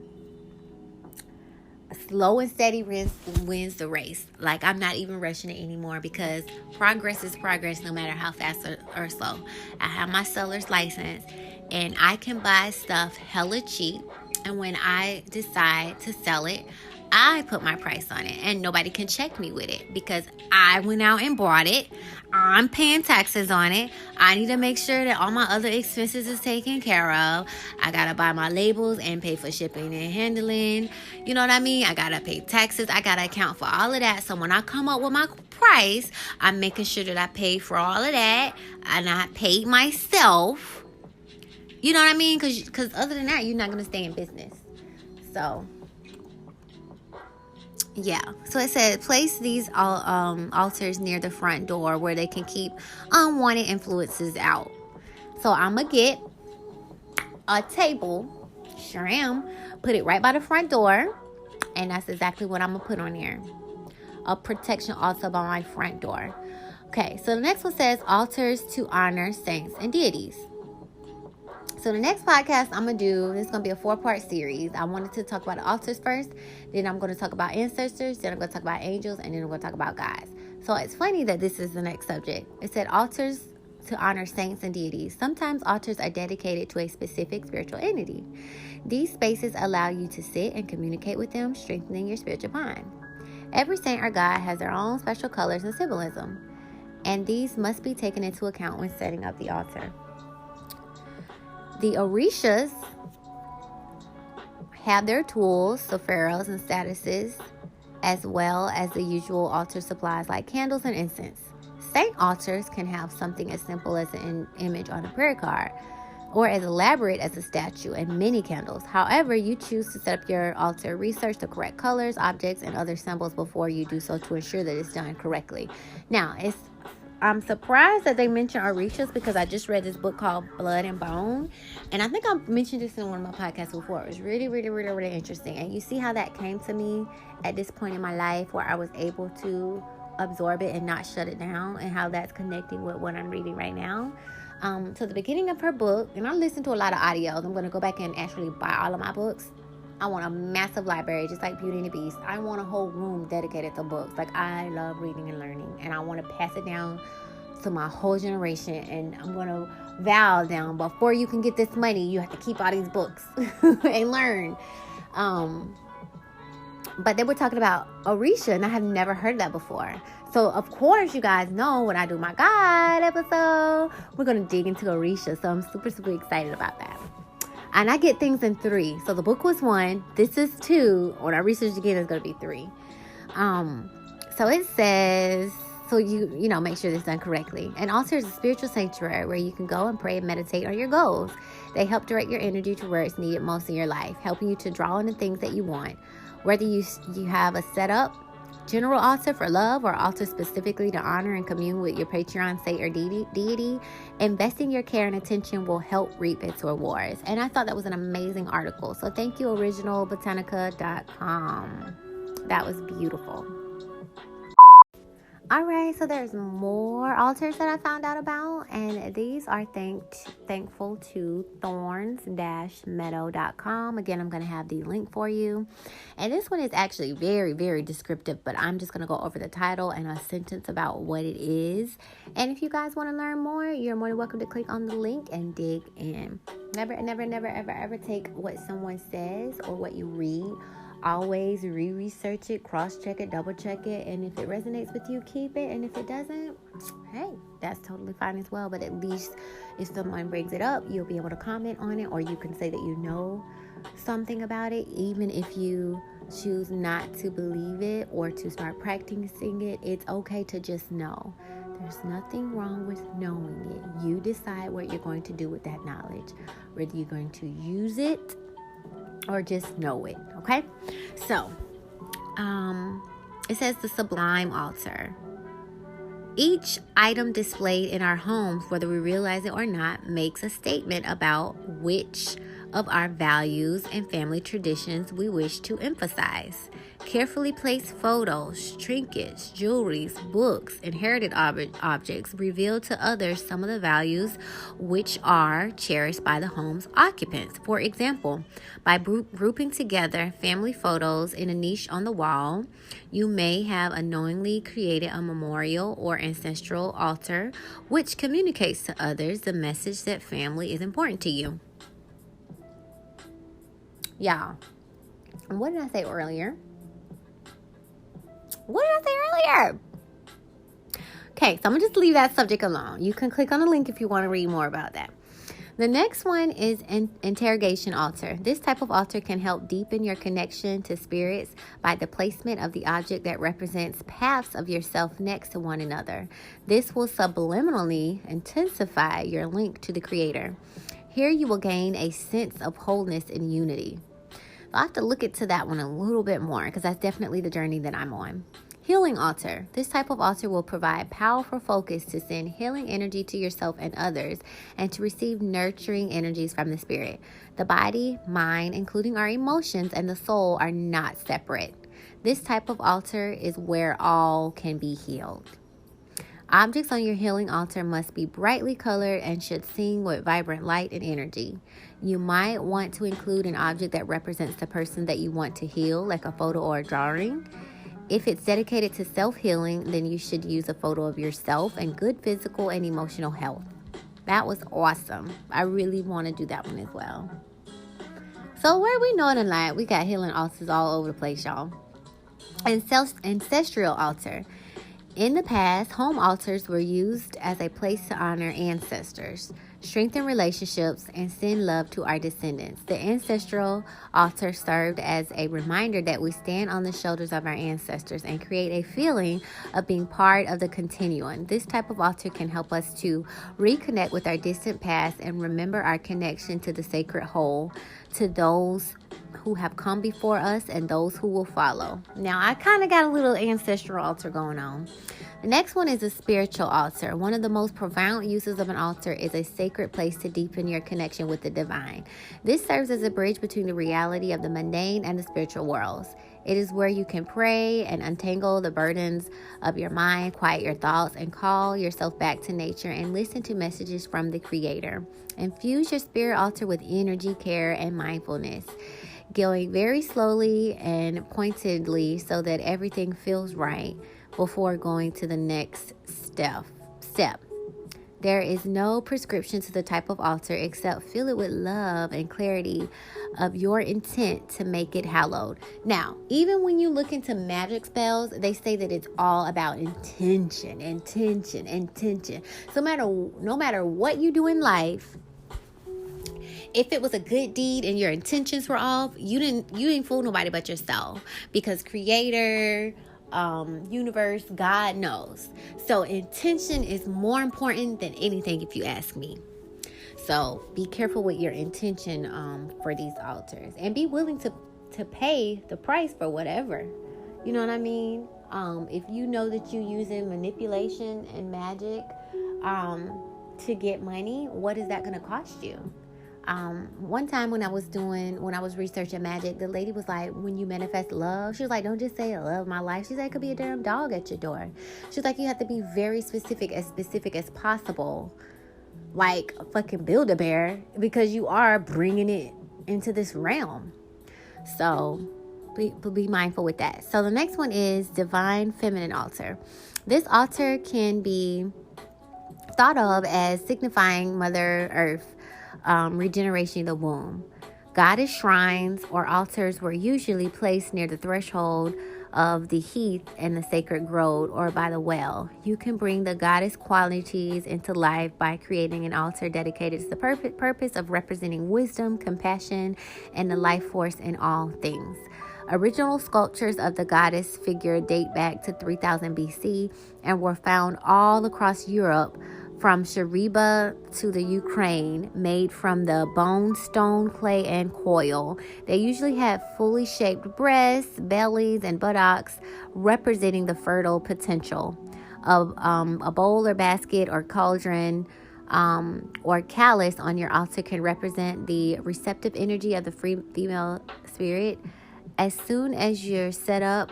Slow and steady wins the race. Like I'm not even rushing it anymore because progress is progress no matter how fast or slow. I have my seller's license and I can buy stuff hella cheap. And when I decide to sell it, I put my price on it and nobody can check me with it because I went out and bought it. I'm paying taxes on it. I need to make sure that all my other expenses is taken care of. I got to buy my labels and pay for shipping and handling. You know what I mean? I got to pay taxes. I got to account for all of that. So when I come up with my price, I'm making sure that I pay for all of that and I paid myself. You know what I mean? Because other than that, you're not going to stay in business. So... yeah, so it said place these altars near the front door where they can keep unwanted influences out. So I'm going to get a table, sure am, put it right by the front door, and that's exactly what I'm going to put on there. A protection altar by my front door. Okay, so the next one says altars to honor saints and deities. So the next podcast I'm going to do, this is going to be a 4-part series. I wanted to talk about the altars first. Then I'm going to talk about ancestors. Then I'm going to talk about angels. And then I'm going to talk about guides. So it's funny that this is the next subject. It said altars to honor saints and deities. Sometimes altars are dedicated to a specific spiritual entity. These spaces allow you to sit and communicate with them, strengthening your spiritual bond. Every saint or god has their own special colors and symbolism. And these must be taken into account when setting up the altar. The Orishas have their tools, so pharaohs and statuses, as well as the usual altar supplies like candles and incense. Saint altars can have something as simple as an image on a prayer card, or as elaborate as a statue and many candles. However you choose to set up your altar, research the correct colors, objects, and other symbols before you do so to ensure that it's done correctly. Now, I'm surprised that they mention Orishas because I just read this book called Blood and Bone. And I think I mentioned this in one of my podcasts before. It was really, really, really, really interesting. And you see how that came to me at this point in my life where I was able to absorb it and not shut it down, and how that's connecting with what I'm reading right now. So the beginning of her book, and I listen to a lot of audios. I'm going to go back and actually buy all of my books. I want a massive library, just like Beauty and the Beast. I want a whole room dedicated to books. Like, I love reading and learning, and I want to pass it down to my whole generation. And I'm going to vow down, before you can get this money, you have to keep all these books and learn. But they were talking about Orisha, and I have never heard that before. So, of course, you guys know when I do my God episode, we're going to dig into Orisha. So, I'm super, super excited about that. And I get things in 3. So the book was 1. This is 2. When I research again, it's going to be 3. So it says, so you know, make sure this is done correctly. An altar is a spiritual sanctuary where you can go and pray and meditate on your goals. They help direct your energy to where it's needed most in your life, helping you to draw on the things that you want. Whether you have a setup, general altar for love, or altar specifically to honor and commune with your patron, saint, or deity, investing your care and attention will help reap its rewards. And I thought that was an amazing article. So thank you, originalbotanica.com. That was beautiful. All right, so there's more altars that I found out about, and these are thankful to thorns-meadow.com. Again, I'm going to have the link for you. And this one is actually very, very descriptive, but I'm just going to go over the title and a sentence about what it is. And if you guys want to learn more, you're more than welcome to click on the link and dig in. Never, ever take what someone says or what you read. Always research it, cross-check it, double-check it, and if it resonates with you, keep it, and if it doesn't, hey, that's totally fine as well. But at least if someone brings it up, you'll be able to comment on it, or you can say that you know something about it. Even if you choose not to believe it or to start practicing it, it's okay to just know. There's nothing wrong with knowing it. You decide what you're going to do with that knowledge, whether you're going to use it or just know it, okay? So, it says the sublime altar. Each item displayed in our homes, whether we realize it or not, makes a statement about which of our values and family traditions we wish to emphasize. Carefully placed photos, trinkets, jewelries, books, inherited objects reveal to others some of the values which are cherished by the home's occupants. For example, by grouping together family photos in a niche on the wall, you may have unknowingly created a memorial or ancestral altar which communicates to others the message that family is important to you. Yeah. What did I say earlier? Okay, so I'm going to just leave that subject alone. You can click on the link if you want to read more about that. The next one is an interrogation altar. This type of altar can help deepen your connection to spirits by the placement of the object that represents paths of yourself next to one another. This will subliminally intensify your link to the Creator. Here you will gain a sense of wholeness and unity. I'll have to look into that one a little bit more because that's definitely the journey that I'm on. Healing altar. This type of altar will provide powerful focus to send healing energy to yourself and others and to receive nurturing energies from the spirit. The body, mind, including our emotions, and the soul are not separate. This type of altar is where all can be healed. Objects on your healing altar must be brightly colored and should sing with vibrant light and energy. You might want to include an object that represents the person that you want to heal, like a photo or a drawing. If it's dedicated to self-healing, then you should use a photo of yourself and good physical and emotional health. That was awesome. I really want to do that one as well. So where we know tonight, we got healing altars all over the place, y'all. Ancestral altar. In the past, home altars were used as a place to honor ancestors. strengthen relationships, and send love to our descendants. The ancestral altar served as a reminder that we stand on the shoulders of our ancestors and create a feeling of being part of the continuum. This type of altar can help us to reconnect with our distant past and remember our connection to the sacred whole, to those who have come before us and those who will follow. Now, I kind of got a little ancestral altar going on. The next one is a spiritual altar. One of the most profound uses of an altar is a sacred place to deepen your connection with the divine. This serves as a bridge between the reality of the mundane and the spiritual worlds. It is where you can pray and untangle the burdens of your mind, quiet your thoughts, and call yourself back to nature and listen to messages from the Creator. Infuse your spirit altar with energy, care, and mindfulness, going very slowly and pointedly so that everything feels right before going to the next step. There is no prescription to the type of altar except fill it with love and clarity of your intent to make it hallowed. Now, even when you look into magic spells, they say that it's all about intention. So no matter what you do in life, if it was a good deed and your intentions were off, you didn't fool nobody but yourself, because Creator, universe, God knows. So intention is more important than anything, if you ask me. So be careful with your intention for these altars, and be willing to pay the price for whatever. You know what I mean? If you know that you're using manipulation and magic to get money, what is that going to cost you? One time when I was researching magic, the lady was like, when you manifest love, she was like, don't just say I love my life. She's like, it could be a damn dog at your door. She's like, you have to be very specific as possible, like a fucking Build-A-Bear, because you are bringing it into this realm. So be mindful with that. So the next one is divine feminine altar. This altar can be thought of as signifying Mother Earth, regeneration of the womb. Goddess shrines or altars were usually placed near the threshold of the heath in the sacred grove or by the well. You can bring the goddess qualities into life by creating an altar dedicated to the purpose of representing wisdom, compassion, and the life force in all things. Original sculptures of the goddess figure date back to 3000 BC and were found all across Europe, from Shariba to the Ukraine, made from the bone, stone, clay, and coil. They usually have fully shaped breasts, bellies, and buttocks, representing the fertile potential of a bowl or basket or cauldron or chalice on your altar can represent the receptive energy of the female spirit. As soon as you're set up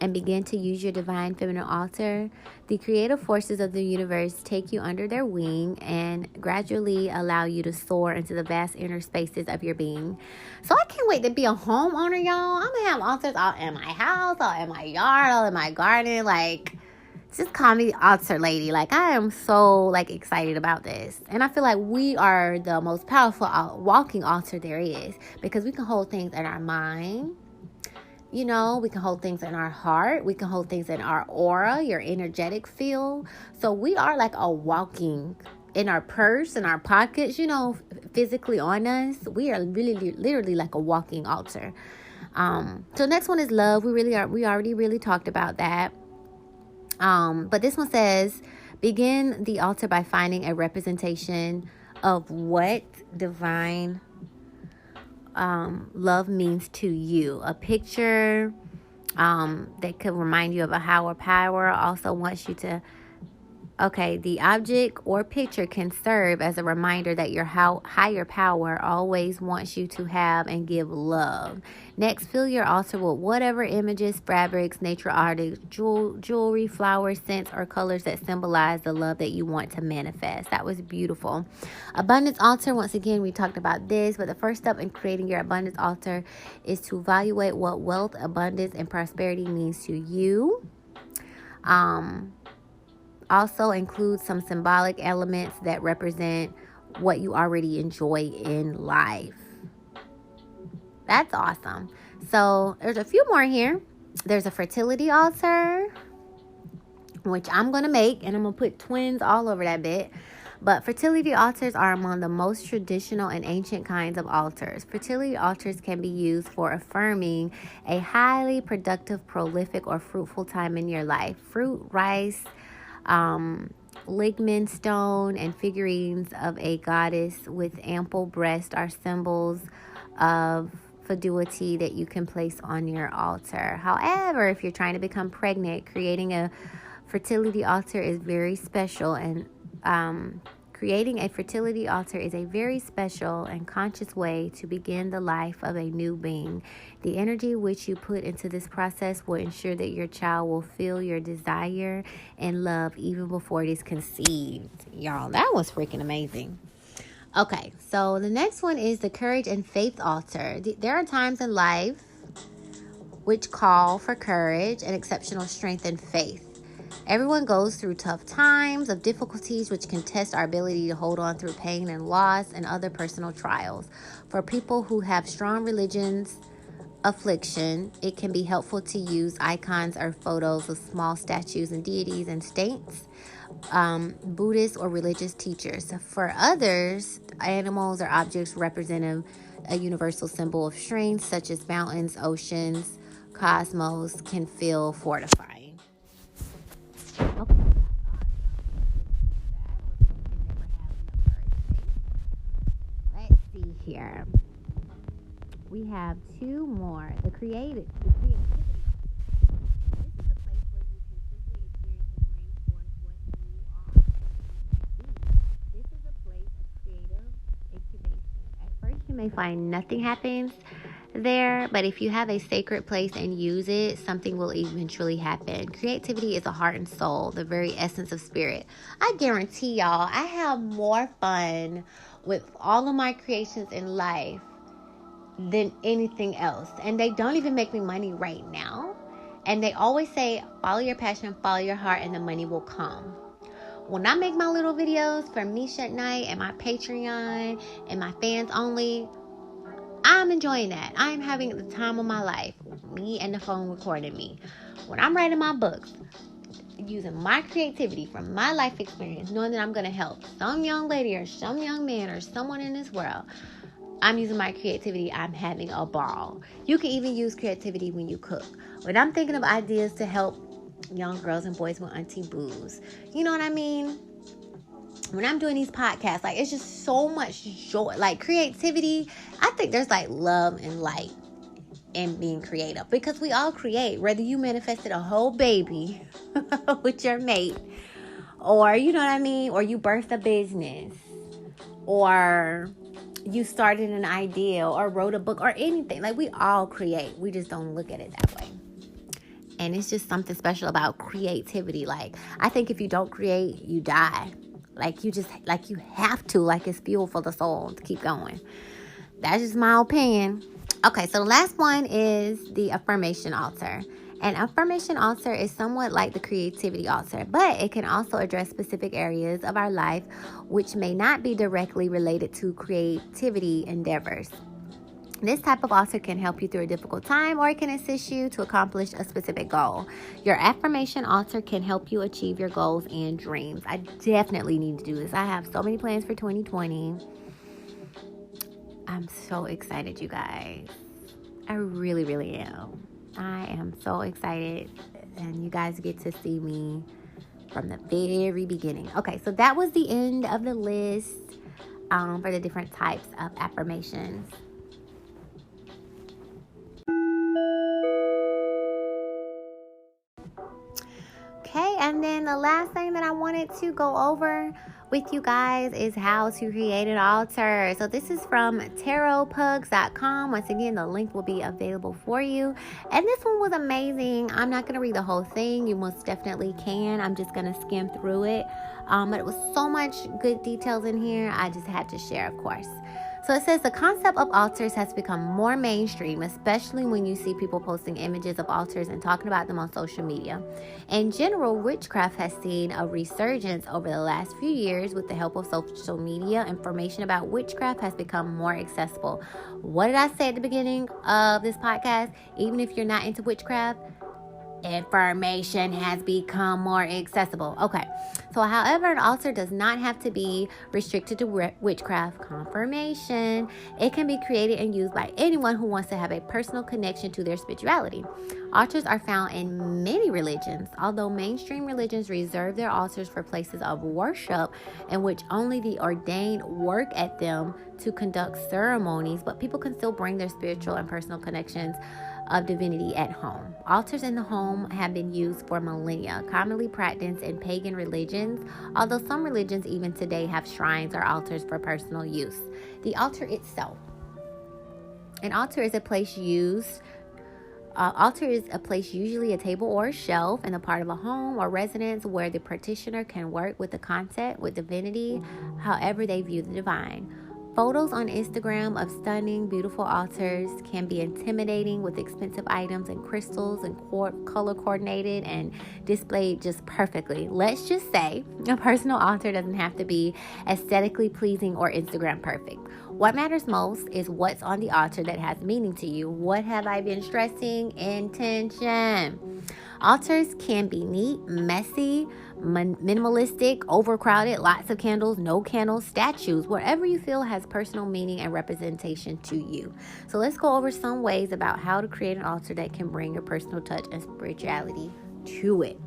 and begin to use your divine feminine altar, the creative forces of the universe take you under their wing and gradually allow you to soar into the vast inner spaces of your being. So I can't wait to be a homeowner, y'all. I'm gonna have altars all in my house, all in my yard, all in my garden. Like, just call me altar lady. Like, I am so excited about this. And I feel like we are the most powerful walking altar there is, because we can hold things in our mind. You know, we can hold things in our heart. We can hold things in our aura, your energetic field. So we are like a walking, in our purse, in our pockets, physically on us. We are really, literally like a walking altar. So next one is love. We already really talked about that. But this one says, begin the altar by finding a representation of what divine love means to you. A picture that could remind you of a higher power. Also wants you to, the object or picture can serve as a reminder that your higher power always wants you to have and give love. Next, fill your altar with whatever images, fabrics, nature artists, jewelry, flowers, scents, or colors that symbolize the love that you want to manifest. That was beautiful. Abundance altar, once again, we talked about this, but the first step in creating your abundance altar is to evaluate what wealth, abundance, and prosperity means to you. Also include some symbolic elements that represent what you already enjoy in life. That's awesome. So there's a few more here. There's a fertility altar, which I'm going to make, and I'm going to put twins all over that bit. But fertility altars are among the most traditional and ancient kinds of altars. Fertility altars can be used for affirming a highly productive, prolific, or fruitful time in your life. Fruit, rice, lignin stone, and figurines of a goddess with ample breast are symbols of fidelity that you can place on your altar. However, if you're trying to become pregnant, creating a fertility altar is very special, and creating a fertility altar is a very special and conscious way to begin the life of a new being. The energy which you put into this process will ensure that your child will feel your desire and love even before it is conceived. Y'all, that was freaking amazing. Okay, so the next one is the courage and faith altar. There are times in life which call for courage and exceptional strength and faith. Everyone goes through tough times of difficulties which can test our ability to hold on through pain and loss and other personal trials. For people who have strong religions, affliction, it can be helpful to use icons or photos of small statues and deities and saints, Buddhist or religious teachers. For others, animals or objects represent a universal symbol of strength, such as mountains, oceans, cosmos, can feel fortifying. Okay. Let's see here. We have two more. The creativity. This is a place where you can simply experience and bring forth what you are. This is a place of creative incubation. At first, you may find nothing happens there, but if you have a sacred place and use it, something will eventually happen. Creativity is a heart and soul, the very essence of spirit. I guarantee y'all, I have more fun with all of my creations in life than anything else. And they don't even make me money right now. And they always say, follow your passion, follow your heart, and the money will come. When I make my little videos for Misha at Night and my Patreon and my fans only, I'm enjoying that. I'm having the time of my life. Me and the phone recording me. When I'm writing my books, using my creativity from my life experience, knowing that I'm going to help some young lady or some young man or someone in this world, I'm using my creativity. I'm having a ball. You can even use creativity when you cook. When I'm thinking of ideas to help young girls and boys with auntie boos, you know what I mean? When I'm doing these podcasts, like, it's just so much joy, like creativity. I think there's like love and light in being creative, because we all create, whether you manifested a whole baby with your mate, or you know what I mean, or you birthed a business, or you started an idea or wrote a book or anything. Like, we all create. We just don't look at it that way. And it's just something special about creativity. Like, I think if you don't create, you die. Like, you have to, like, it's fuel for the soul to keep going. That's just my opinion. Okay, so the last one is the affirmation altar. An affirmation altar is somewhat like the creativity altar, but it can also address specific areas of our life which may not be directly related to creativity endeavors. This type of altar can help you through a difficult time, or it can assist you to accomplish a specific goal. Your affirmation altar can help you achieve your goals and dreams. I definitely need to do this. I have so many plans for 2020. I'm so excited, you guys. I really, really am. I am so excited, and you guys get to see me from the very beginning. Okay, so that was the end of the list for the different types of affirmations. Okay, and then the last thing that I wanted to go over with you guys is how to create an altar. So this is from tarotpugs.com. Once again, the link will be available for you. And this one was amazing. I'm not going to read the whole thing. You most definitely can. I'm just going to skim through it. But it was so much good details in here. I just had to share, of course. So it says the concept of altars has become more mainstream, especially when you see people posting images of altars and talking about them on social media. In general, witchcraft has seen a resurgence over the last few years. With the help of social media, information about witchcraft has become more accessible. What did I say at the beginning of this podcast? Even if you're not into witchcraft, information has become more accessible. Okay. So, however, an altar does not have to be restricted to witchcraft confirmation. It can be created and used by anyone who wants to have a personal connection to their spirituality. Altars are found in many religions, although mainstream religions reserve their altars for places of worship in which only the ordained work at them to conduct ceremonies, but people can still bring their spiritual and personal connections of divinity at home. Altars in the home have been used for millennia, commonly practiced in pagan religions, although some religions even today have shrines or altars for personal use. The altar itself. An altar is a place used usually a table or a shelf in a part of a home or residence where the practitioner can work with the concept, with divinity, however they view the divine. Photos on Instagram of stunning, beautiful altars can be intimidating with expensive items and crystals and color coordinated and displayed just perfectly. Let's just say a personal altar doesn't have to be aesthetically pleasing or Instagram perfect. What matters most is what's on the altar that has meaning to you. What have I been stressing? Intention. Altars can be neat, messy, minimalistic, overcrowded, lots of candles, no candles, statues, whatever you feel has personal meaning and representation to you. So let's go over some ways about how to create an altar that can bring your personal touch and spirituality to it.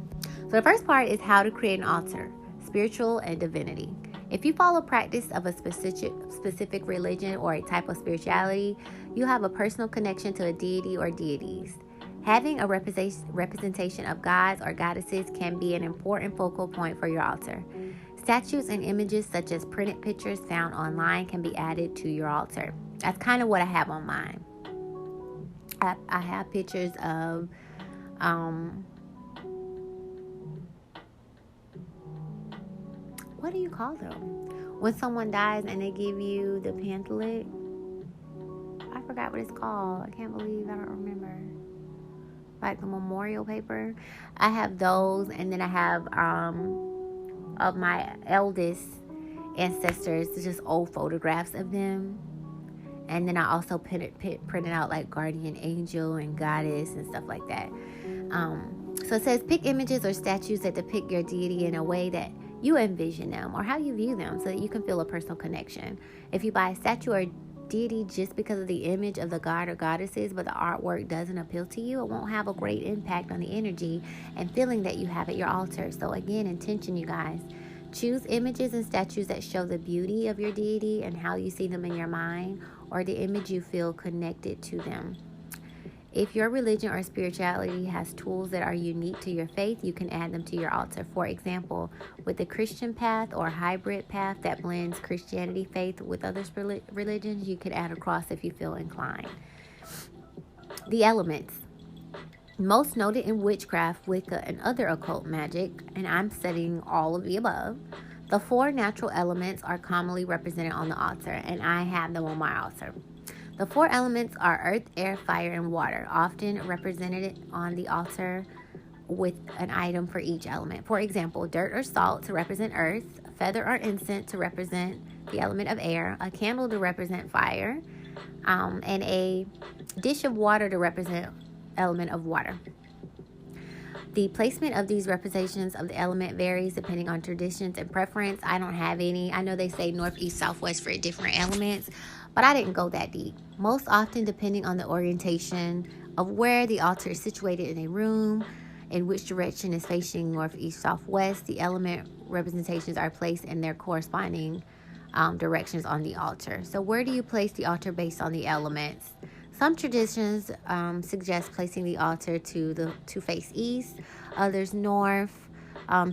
So the first part is how to create an altar, spiritual and divinity. If you follow practice of a specific religion or a type of spirituality, you have a personal connection to a deity or deities. Having a representation of gods or goddesses can be an important focal point for your altar. Statues and images such as printed pictures found online can be added to your altar. That's kind of what I have on mine. I have pictures of what do you call them? When someone dies and they give you the pamphlet. I forgot what it's called. I can't believe I don't remember. Like the memorial paper. I have those, and then I have of my eldest ancestors, just old photographs of them. And then I also printed out like guardian angel and goddess and stuff like that. So it says pick images or statues that depict your deity in a way that you envision them or how you view them so that you can feel a personal connection. If you buy a statue or deity just because of the image of the god or goddesses, but the artwork doesn't appeal to you, it won't have a great impact on the energy and feeling that you have at your altar. So again, intention, you guys. Choose images and statues that show the beauty of your deity and how you see them in your mind, or the image you feel connected to them. If your religion or spirituality has tools that are unique to your faith, you can add them to your altar. For example, with the Christian path or hybrid path that blends Christianity faith with other religions, you could add a cross if you feel inclined. The elements. Most noted in witchcraft, Wicca, and other occult magic, and I'm studying all of the above, the 4 natural elements are commonly represented on the altar, and I have them on my altar. The 4 elements are earth, air, fire, and water, often represented on the altar with an item for each element. For example, dirt or salt to represent earth, feather or incense to represent the element of air, a candle to represent fire, and a dish of water to represent element of water. The placement of these representations of the element varies depending on traditions and preference. I don't have any. I know they say north, east, southwest for different elements, but I didn't go that deep. Most often, depending on the orientation of where the altar is situated in a room, in which direction is facing north, east, southwest, the element representations are placed in their corresponding directions on the altar. So where do you place the altar based on the elements? Some traditions suggest placing the altar to face east, others north.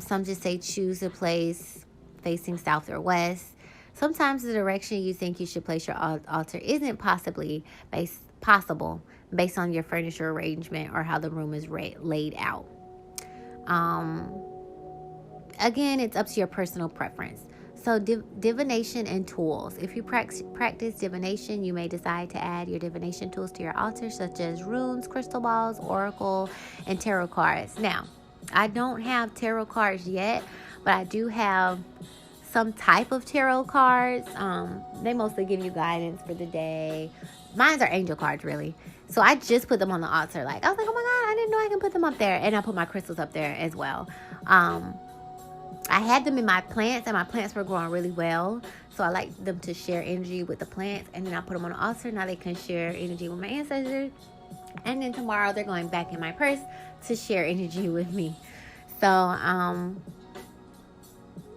Some just say choose a place facing south or west. Sometimes the direction you think you should place your altar isn't possible based on your furniture arrangement or how the room is laid out. Again, it's up to your personal preference. So divination and tools. If you practice divination, you may decide to add your divination tools to your altar, such as runes, crystal balls, oracle, and tarot cards. Now, I don't have tarot cards yet, but I do have some type of tarot cards. They mostly give you guidance for the day. Mine are angel cards, really. So I just put them on the altar. I was like, oh my God, I didn't know I can put them up there. And I put my crystals up there as well. I had them in my plants, and my plants were growing really well. So I like them to share energy with the plants. And then I put them on the altar. Now they can share energy with my ancestors. And then tomorrow they're going back in my purse to share energy with me. So,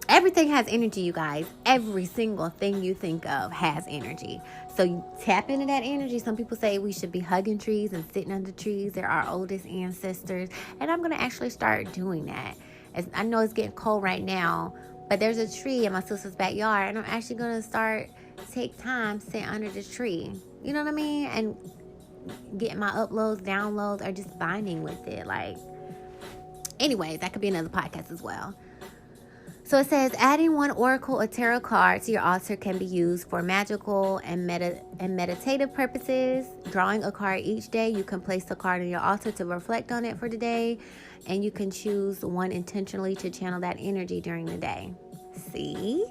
everything has energy, you guys. Every single thing you think of has energy. So you tap into that energy. Some people say we should be hugging trees and sitting under trees. They're our oldest ancestors. And I'm going to actually start doing that. I know it's getting cold right now, but there's a tree in my sister's backyard, and I'm actually going to take time sitting under the tree. You know what I mean? And getting my uploads, downloads, or just binding with it. Anyways, that could be another podcast as well. So it says, adding one oracle or tarot card to your altar can be used for magical and meditative purposes. Drawing a card each day, you can place the card on your altar to reflect on it for the day. And you can choose one intentionally to channel that energy during the day. See?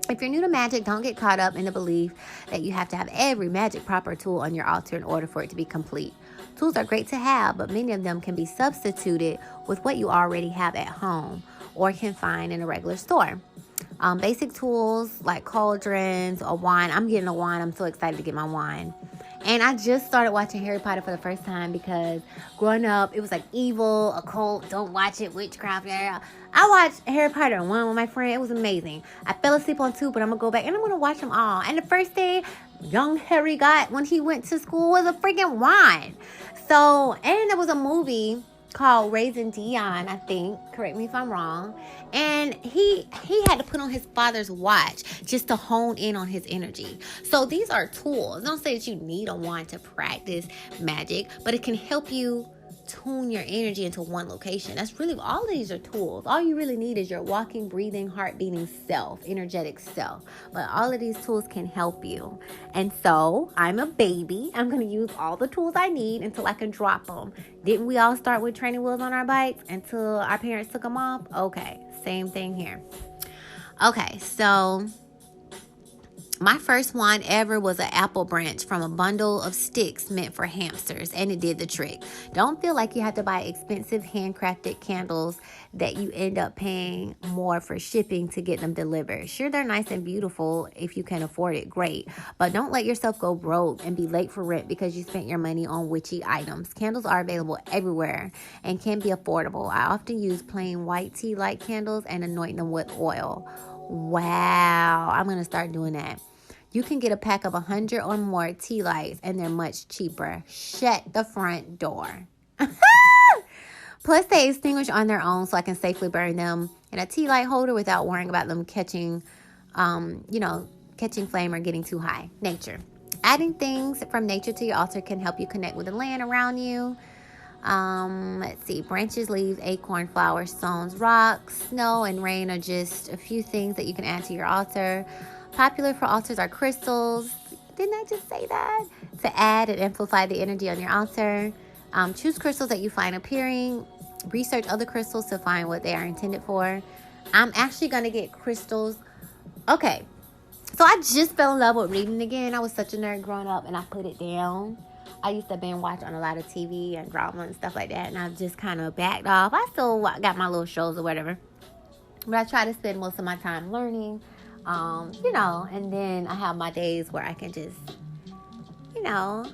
If you're new to magic, don't get caught up in the belief that you have to have every magic proper tool on your altar in order for it to be complete. Tools are great to have, but many of them can be substituted with what you already have at home or can find in a regular store. Basic tools like cauldrons, a wand. I'm getting a wand. I'm so excited to get my wand. And I just started watching Harry Potter for the first time because growing up, it was like evil, occult, don't watch it, witchcraft. Yeah. I watched Harry Potter 1 with my friend. It was amazing. I fell asleep on 2, but I'm going to go back and I'm going to watch them all. And the first thing young Harry got when he went to school was a freaking wand. So, and there was a movie called Raising Dion, I think. Correct me if I'm wrong. And he had to put on his father's watch just to hone in on his energy. So these are tools. Don't say that you need a wand to practice magic, but it can help you tune your energy into one location. That's really, all of these are tools. All you really need is your walking, breathing, heart beating self, energetic self. But all of these tools can help you. And so I'm a baby. I'm going to use all the tools I need until I can drop them. Didn't we all start with training wheels on our bikes until our parents took them off? Okay, same thing here. Okay, so my first wand ever was an apple branch from a bundle of sticks meant for hamsters, and it did the trick. Don't feel like you have to buy expensive handcrafted candles that you end up paying more for shipping to get them delivered. Sure, they're nice and beautiful if you can afford it, great. But don't let yourself go broke and be late for rent because you spent your money on witchy items. Candles are available everywhere and can be affordable. I often use plain white tea light candles and anoint them with oil. Wow, I'm going to start doing that. You can get a pack of 100 or more tea lights, and they're much cheaper. Shut the front door. Plus, they extinguish on their own, so I can safely burn them in a tea light holder without worrying about them catching flame or getting too high. Nature. Adding things from nature to your altar can help you connect with the land around you. Let's see. Branches, leaves, acorn, flowers, stones, rocks, snow, and rain are just a few things that you can add to your altar. Popular for altars are crystals. Didn't I just say that? To add and amplify the energy on your altar. Choose crystals that you find appealing. Research other crystals to find what they are intended for. I'm actually going to get crystals. Okay. So I just fell in love with reading again. I was such a nerd growing up and I put it down. I used to binge watch on a lot of TV and drama and stuff like that. And I've just kind of backed off. I still got my little shows or whatever. But I try to spend most of my time learning. And then I have my days where I can just,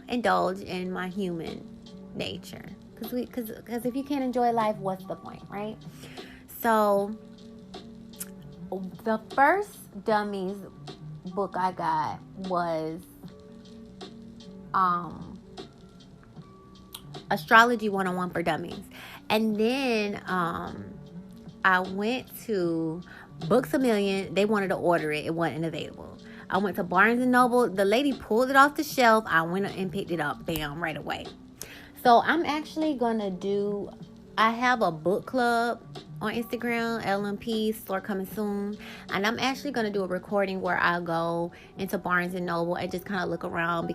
indulge in my human nature. Because if you can't enjoy life, what's the point, right? So, the first dummies book I got was Astrology 101 for Dummies. And then I went to Books A Million. They wanted to order it. It wasn't available. I went to Barnes & Noble. The lady pulled it off the shelf. I went and picked it up. Bam, right away. So I'm actually going to I have a book club on Instagram, LMP, store coming soon. And I'm actually going to do a recording where I'll go into Barnes & Noble and just kind of look around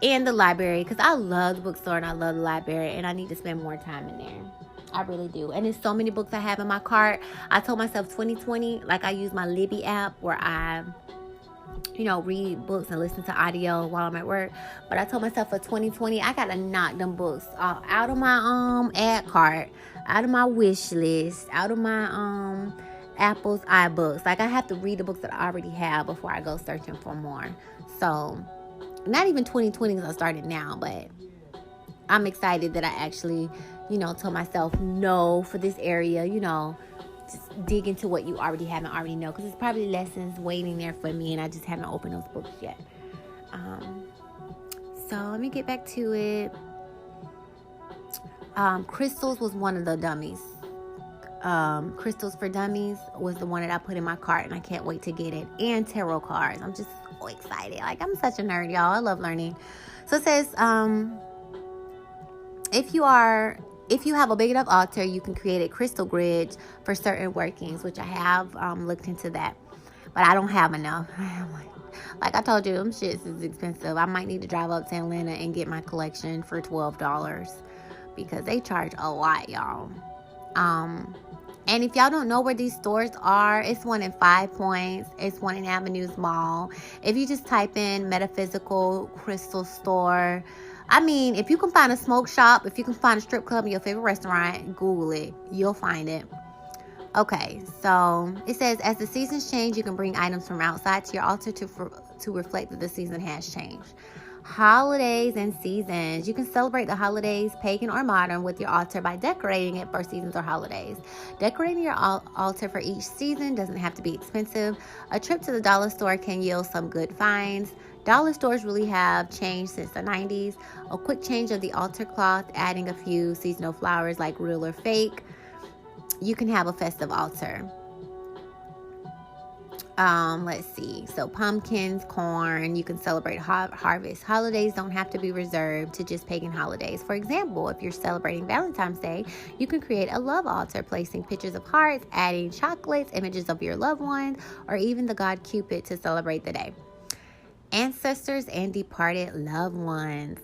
and the library. Because I love the bookstore and I love the library. And I need to spend more time in there. I really do. And there's so many books I have in my cart. I told myself 2020, like I use my Libby app where I, read books and listen to audio while I'm at work. But I told myself for 2020, I gotta knock them books out of my ad cart, out of my wish list, out of my Apple's iBooks. Like, I have to read the books that I already have before I go searching for more. So, not even 2020 because I started now, but I'm excited that I actually, told myself no for this area, just dig into what you already know, because it's probably lessons waiting there for me, and I just haven't opened those books yet. So let me get back to it. Crystals was one of the dummies. Crystals for Dummies was the one that I put in my cart, and I can't wait to get it. And tarot cards. I'm just so excited. Like, I'm such a nerd, y'all. I love learning. So it says, if you have a big enough altar, you can create a crystal grid for certain workings, which I have looked into that. But I don't have enough. Like I told you, them shits is expensive. I might need to drive up to Atlanta and get my collection for $12 because they charge a lot, y'all. And if y'all don't know where these stores are, it's one in 5 Points. It's one in Avenues Mall. If you just type in Metaphysical Crystal Store, I mean, if you can find a smoke shop, if you can find a strip club in your favorite restaurant, Google it. You'll find it. Okay, so it says, as the seasons change, you can bring items from outside to your altar to reflect that the season has changed. Holidays and seasons. You can celebrate the holidays, pagan or modern, with your altar by decorating it for seasons or holidays. Decorating your altar for each season doesn't have to be expensive. A trip to the dollar store can yield some good finds. Dollar stores really have changed since the 90s. A quick change of the altar cloth, adding a few seasonal flowers like real or fake. You can have a festive altar. Let's see. So pumpkins, corn, you can celebrate harvest. Holidays don't have to be reserved to just pagan holidays. For example, if you're celebrating Valentine's Day, you can create a love altar, placing pictures of hearts, adding chocolates, images of your loved ones, or even the god Cupid to celebrate the day. Ancestors and departed loved ones.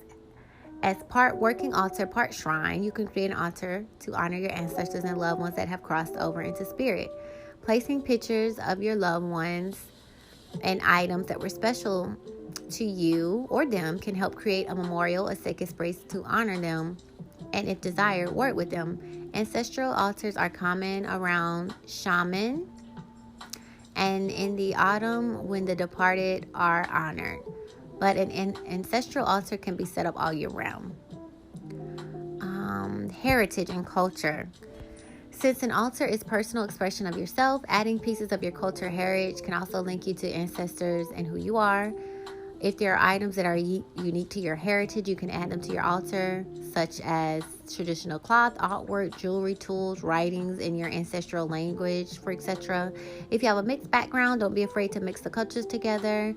As part working altar, part shrine, you can create an altar to honor your ancestors and loved ones that have crossed over into spirit. Placing pictures of your loved ones and items that were special to you or them can help create a memorial, a sacred space to honor them, and if desired, work with them. Ancestral altars are common around shaman and in the autumn when the departed are honored. But an ancestral altar can be set up all year round. Heritage and culture. Since an altar is personal expression of yourself, adding pieces of your culture heritage can also link you to ancestors and who you are. If there are items that are unique to your heritage, you can add them to your altar, such as traditional cloth, artwork, jewelry, tools, writings in your ancestral language, etc. If you have a mixed background, don't be afraid to mix the cultures together.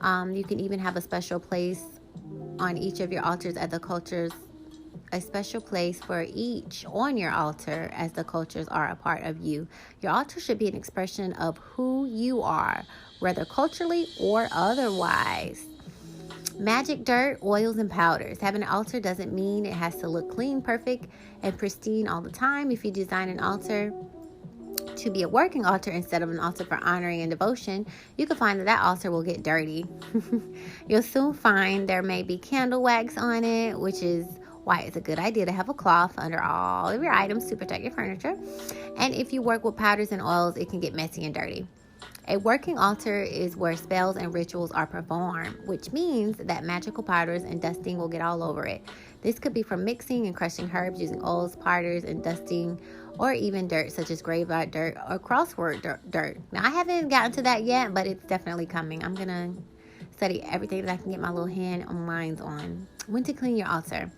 You can even have a special place on each of your altars as the cultures, a special place for each on your altar as the cultures are a part of you. Your altar should be an expression of who you are, whether culturally or otherwise. Magic dirt, oils, and powders. Having an altar doesn't mean it has to look clean, perfect, and pristine all the time. If you design an altar to be a working altar instead of an altar for honoring and devotion, you can find that altar will get dirty. You'll soon find there may be candle wax on it, which is why it's a good idea to have a cloth under all of your items to protect your furniture. And if you work with powders and oils, it can get messy and dirty. A working altar is where spells and rituals are performed, which means that magical powders and dusting will get all over it. This could be from mixing and crushing herbs, using oils, powders, and dusting, or even dirt such as graveyard dirt or crossword dirt. Now, I haven't gotten to that yet, but it's definitely coming. I'm going to study everything that I can get my little hand on mine on. When to clean your altar.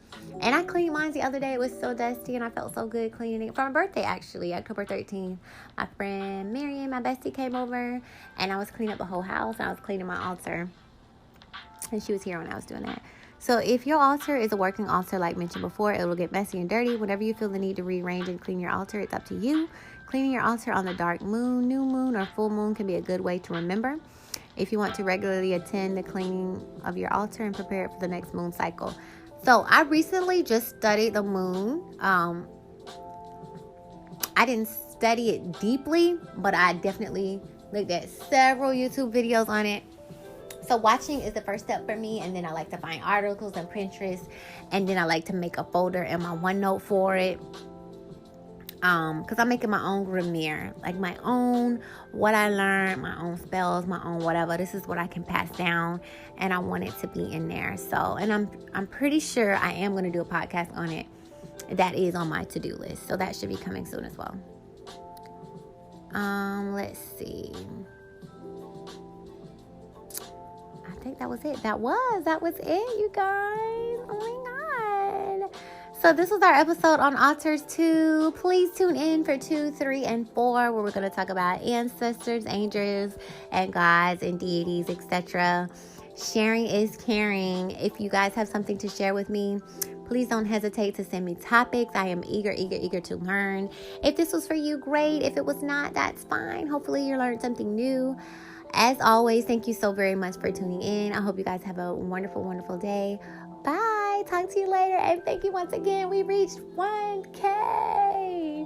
And I cleaned mine the other day. It was so dusty and I felt so good cleaning it. For my birthday, actually, October 13th. My friend Miriam, my bestie, came over and I was cleaning up the whole house and I was cleaning my altar. And she was here when I was doing that. So if your altar is a working altar, like mentioned before, it will get messy and dirty. Whenever you feel the need to rearrange and clean your altar, it's up to you. Cleaning your altar on the dark moon, new moon, or full moon can be a good way to remember. If you want to regularly attend the cleaning of your altar and prepare it for the next moon cycle. So I recently just studied the moon. I didn't study it deeply, but I definitely looked at several YouTube videos on it. So watching is the first step for me, and then I like to find articles on Pinterest, and then I like to make a folder in my OneNote for it. Because I'm making my own grammar, like my own what I learned, my own spells, my own whatever. This is what I can pass down, and I want it to be in there. So, and I'm pretty sure I am going to do a podcast on it. That is on my to-do list, so that should be coming soon as well. Let's see. I think that was it. That was it, you guys. Oh my God. So this was our episode on Altars 2. Please tune in for 2, 3, and 4, where we're going to talk about ancestors, angels, and gods and deities, etc. Sharing is caring. If you guys have something to share with me, please don't hesitate to send me topics. I am eager to learn. If this was for you, great. If it was not, that's fine. Hopefully you learned something new. As always, thank you so very much for tuning in. I hope you guys have a wonderful, wonderful day. Bye. Talk to you later. And thank you once again. We reached 1K.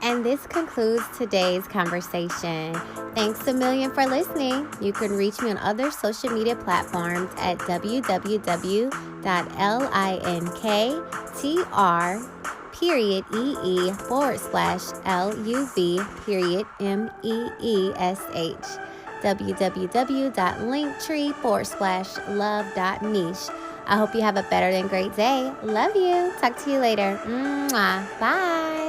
And this concludes today's conversation. Thanks a million for listening. You can reach me on other social media platforms at www.linktr.ee/LUV.MEESH www.linktree/love.niche. I hope you have a better than great day. Love you. Talk to you later. Mwah. Bye.